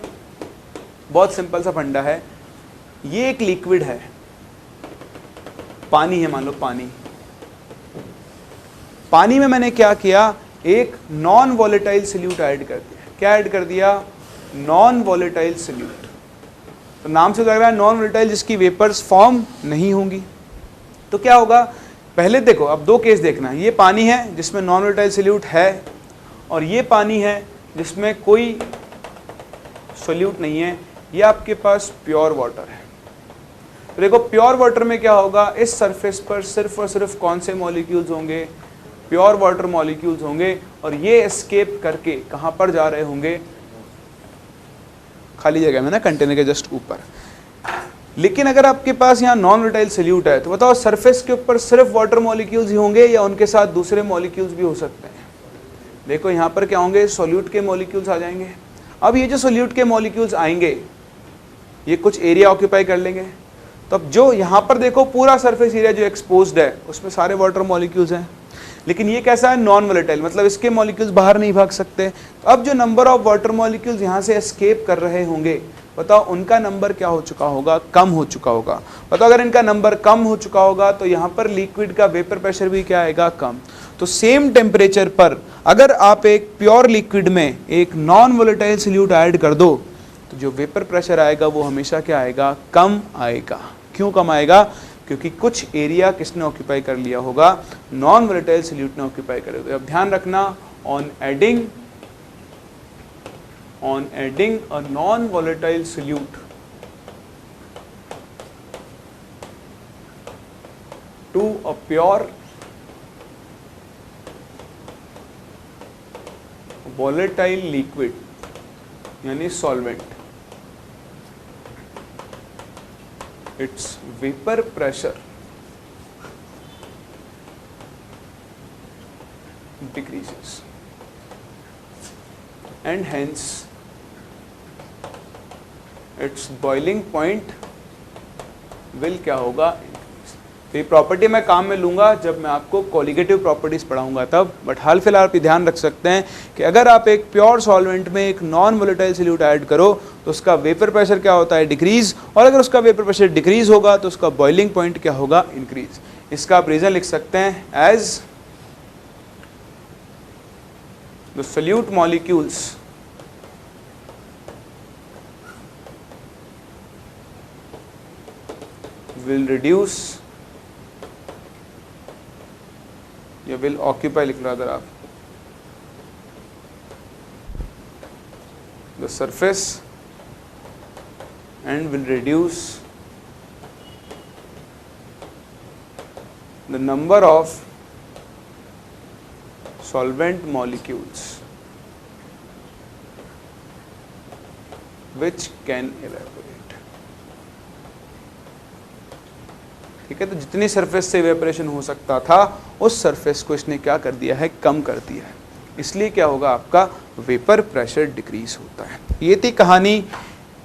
बहुत सिंपल सा फंडा है। ये एक लिक्विड है, पानी है, मान लो पानी। पानी में मैंने क्या किया, एक नॉन वॉलेटाइल सोल्यूट ऐड कर दिया। क्या ऐड कर दिया, नॉन वॉलेटाइल सोल्यूट। तो नाम से लग रहा है नॉन वॉलेटाइल, जिसकी वेपर्स फॉर्म नहीं होंगी। तो क्या होगा, पहले देखो, अब दो केस देखना, ये पानी है जिसमें नॉन वॉलेटाइल सोल्यूट है, और ये पानी है जिसमें कोई सोल्यूट नहीं है, ये आपके पास प्योर वाटर है। तो देखो प्योर वाटर में क्या होगा, इस सरफेस पर सिर्फ और सिर्फ कौन से मॉलिक्यूल्स होंगे, प्योर वाटर मॉलिक्यूल्स होंगे, और ये एस्केप करके कहाँ पर जा रहे होंगे, खाली जगह में ना, कंटेनर के जस्ट ऊपर। लेकिन अगर आपके पास यहाँ नॉन वोलेटाइल सोल्यूट है, तो बताओ सरफेस के ऊपर सिर्फ वाटर मॉलिक्यूल्स ही होंगे या उनके साथ दूसरे मॉलिक्यूल्स भी हो सकते हैं। देखो यहाँ पर क्या होंगे, सोल्यूट के मॉलिक्यूल्स आ जाएंगे। अब ये जो सोल्यूट के मॉलिक्यूल्स आएंगे, ये कुछ एरिया ऑक्यूपाई कर लेंगे। तो अब जो यहाँ पर देखो पूरा सरफेस एरिया जो एक्सपोज्ड है, उसमें सारे वाटर मॉलिक्यूल्स हैं। लेकिन ये कैसा है, नॉन वोलेटाइल, मतलब इसके मॉलिक्यूल्स बाहर नहीं भाग सकते। तो अब जो नंबर ऑफ वाटर मॉलिक्यूल्स यहाँ से एस्केप कर रहे होंगे, बताओ उनका नंबर क्या हो चुका होगा, कम हो चुका होगा। बताओ अगर इनका नंबर कम हो चुका होगा तो यहाँ पर लिक्विड का वेपर प्रेशर भी क्या आएगा, कम। तो सेम टेम्परेचर पर अगर आप एक प्योर लिक्विड में एक नॉन वोलेटाइल सोल्यूट ऐड कर दो, तो जो वेपर प्रेशर आएगा वो हमेशा क्या आएगा, कम आएगा। क्यों कम आएगा, क्योंकि कुछ एरिया किसने ऑक्यूपाई कर लिया होगा, नॉन वोलेटाइल सोल्यूट ने ऑक्यूपाई कर लिया। अब ध्यान रखना, on adding a non-volatile solute to a pure volatile liquid यानी solvent, its vapor pressure decreases and hence its boiling point will क्या होगा, तो ये प्रॉपर्टी मैं काम में लूंगा जब मैं आपको कोलिगेटिव प्रॉपर्टीज पढ़ाऊंगा तब। बट हाल फिलहाल आप ध्यान रख सकते हैं कि अगर आप एक प्योर सॉल्वेंट में एक नॉन वोलेटाइल सोल्यूट ऐड करो तो उसका वेपर प्रेशर क्या होता है, डिक्रीज, और अगर उसका वेपर प्रेशर डिक्रीज होगा तो उसका बॉइलिंग पॉइंट क्या होगा, इंक्रीज। इसका आप रीजन लिख सकते हैं as the solute molecules will reduce या will occupy, लिख लो अगर आप, the surface and will reduce the number of solvent molecules which can evaporate। ठीक है, तो जितनी सरफेस से इवेपोरेशन हो सकता था उस सरफेस को इसने क्या कर दिया है, कम कर दिया है। इसलिए क्या होगा, आपका वेपर प्रेशर डिक्रीज होता है। ये थी कहानी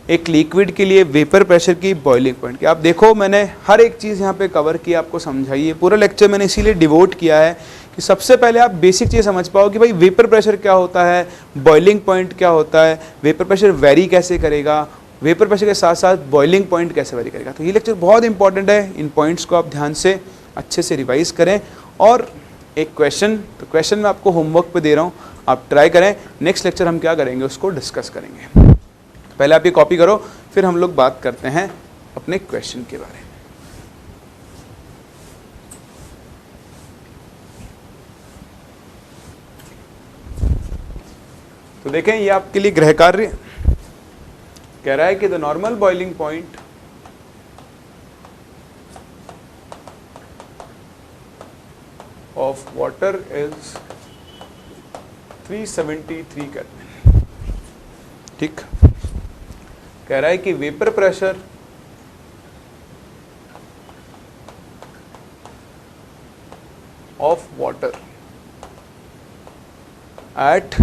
एक लिक्विड के लिए वेपर प्रेशर की बॉइलिंग पॉइंट की। आप देखो मैंने हर एक चीज़ यहाँ पे कवर की, आपको समझाई है। पूरा लेक्चर मैंने इसीलिए डिवोट किया है कि सबसे पहले आप बेसिक चीज़ समझ पाओ कि भाई वेपर प्रेशर क्या होता है, बॉइलिंग पॉइंट क्या होता है, वेपर प्रेशर वेरी कैसे करेगा, वेपर प्रेशर के साथ साथ बॉइलिंग पॉइंट कैसे वेरी करेगा। तो ये लेक्चर बहुत इंपॉर्टेंट है, इन पॉइंट्स को आप ध्यान से अच्छे से रिवाइज करें। और एक क्वेश्चन, तो क्वेश्चन मैं आपको होमवर्क पे दे रहा हूँ, आप ट्राई करें। नेक्स्ट लेक्चर हम क्या करेंगे, उसको डिस्कस करेंगे। पहले आप ये कॉपी करो, फिर हम लोग बात करते हैं अपने क्वेश्चन के बारे में। तो देखें, ये आपके लिए गृह कार्य कह रहा है कि the normal boiling point of water is 373 kelvin. ठीक, कह रहा है कि vapour pressure of water at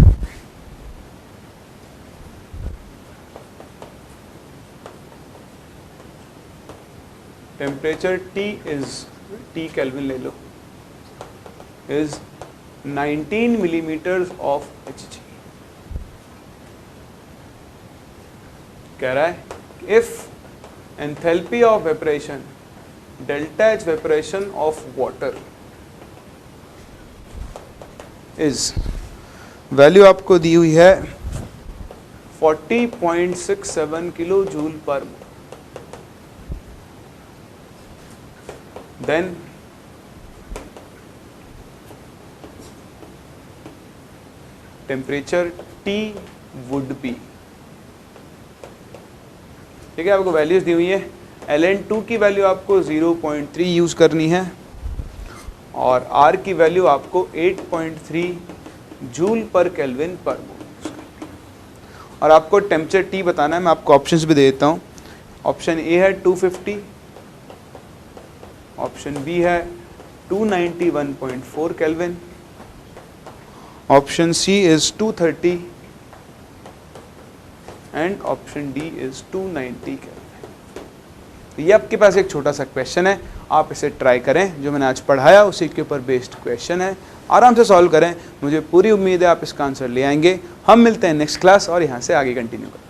temperature T is T Kelvin ले लो is 19 millimeters of Hg। कह रहा है if enthalpy of evaporation delta H evaporation of water is value आपको दी हुई है 40.67 kilo joule per mole, then temperature T would be. ठीक है, आपको वैल्यूज दी हुई है। ln2 की वैल्यू आपको 0.3 यूज करनी है और R की वैल्यू आपको 8.3 जूल पर केल्विन पर मोल, और आपको टेम्परेचर T बताना है। मैं आपको ऑप्शंस भी दे देता हूँ। ऑप्शन ए है 250, ऑप्शन बी है 291.4 kelvin, option C is 230 and option D is 290 kelvin. ये आपके पास एक छोटा सा क्वेश्चन है, आप इसे ट्राई करें। जो मैंने आज पढ़ाया उसी के ऊपर बेस्ड क्वेश्चन है, आराम से सॉल्व करें। मुझे पूरी उम्मीद है आप इसका आंसर ले आएंगे। हम मिलते हैं नेक्स्ट क्लास और यहाँ से आगे कंटिन्यू करें।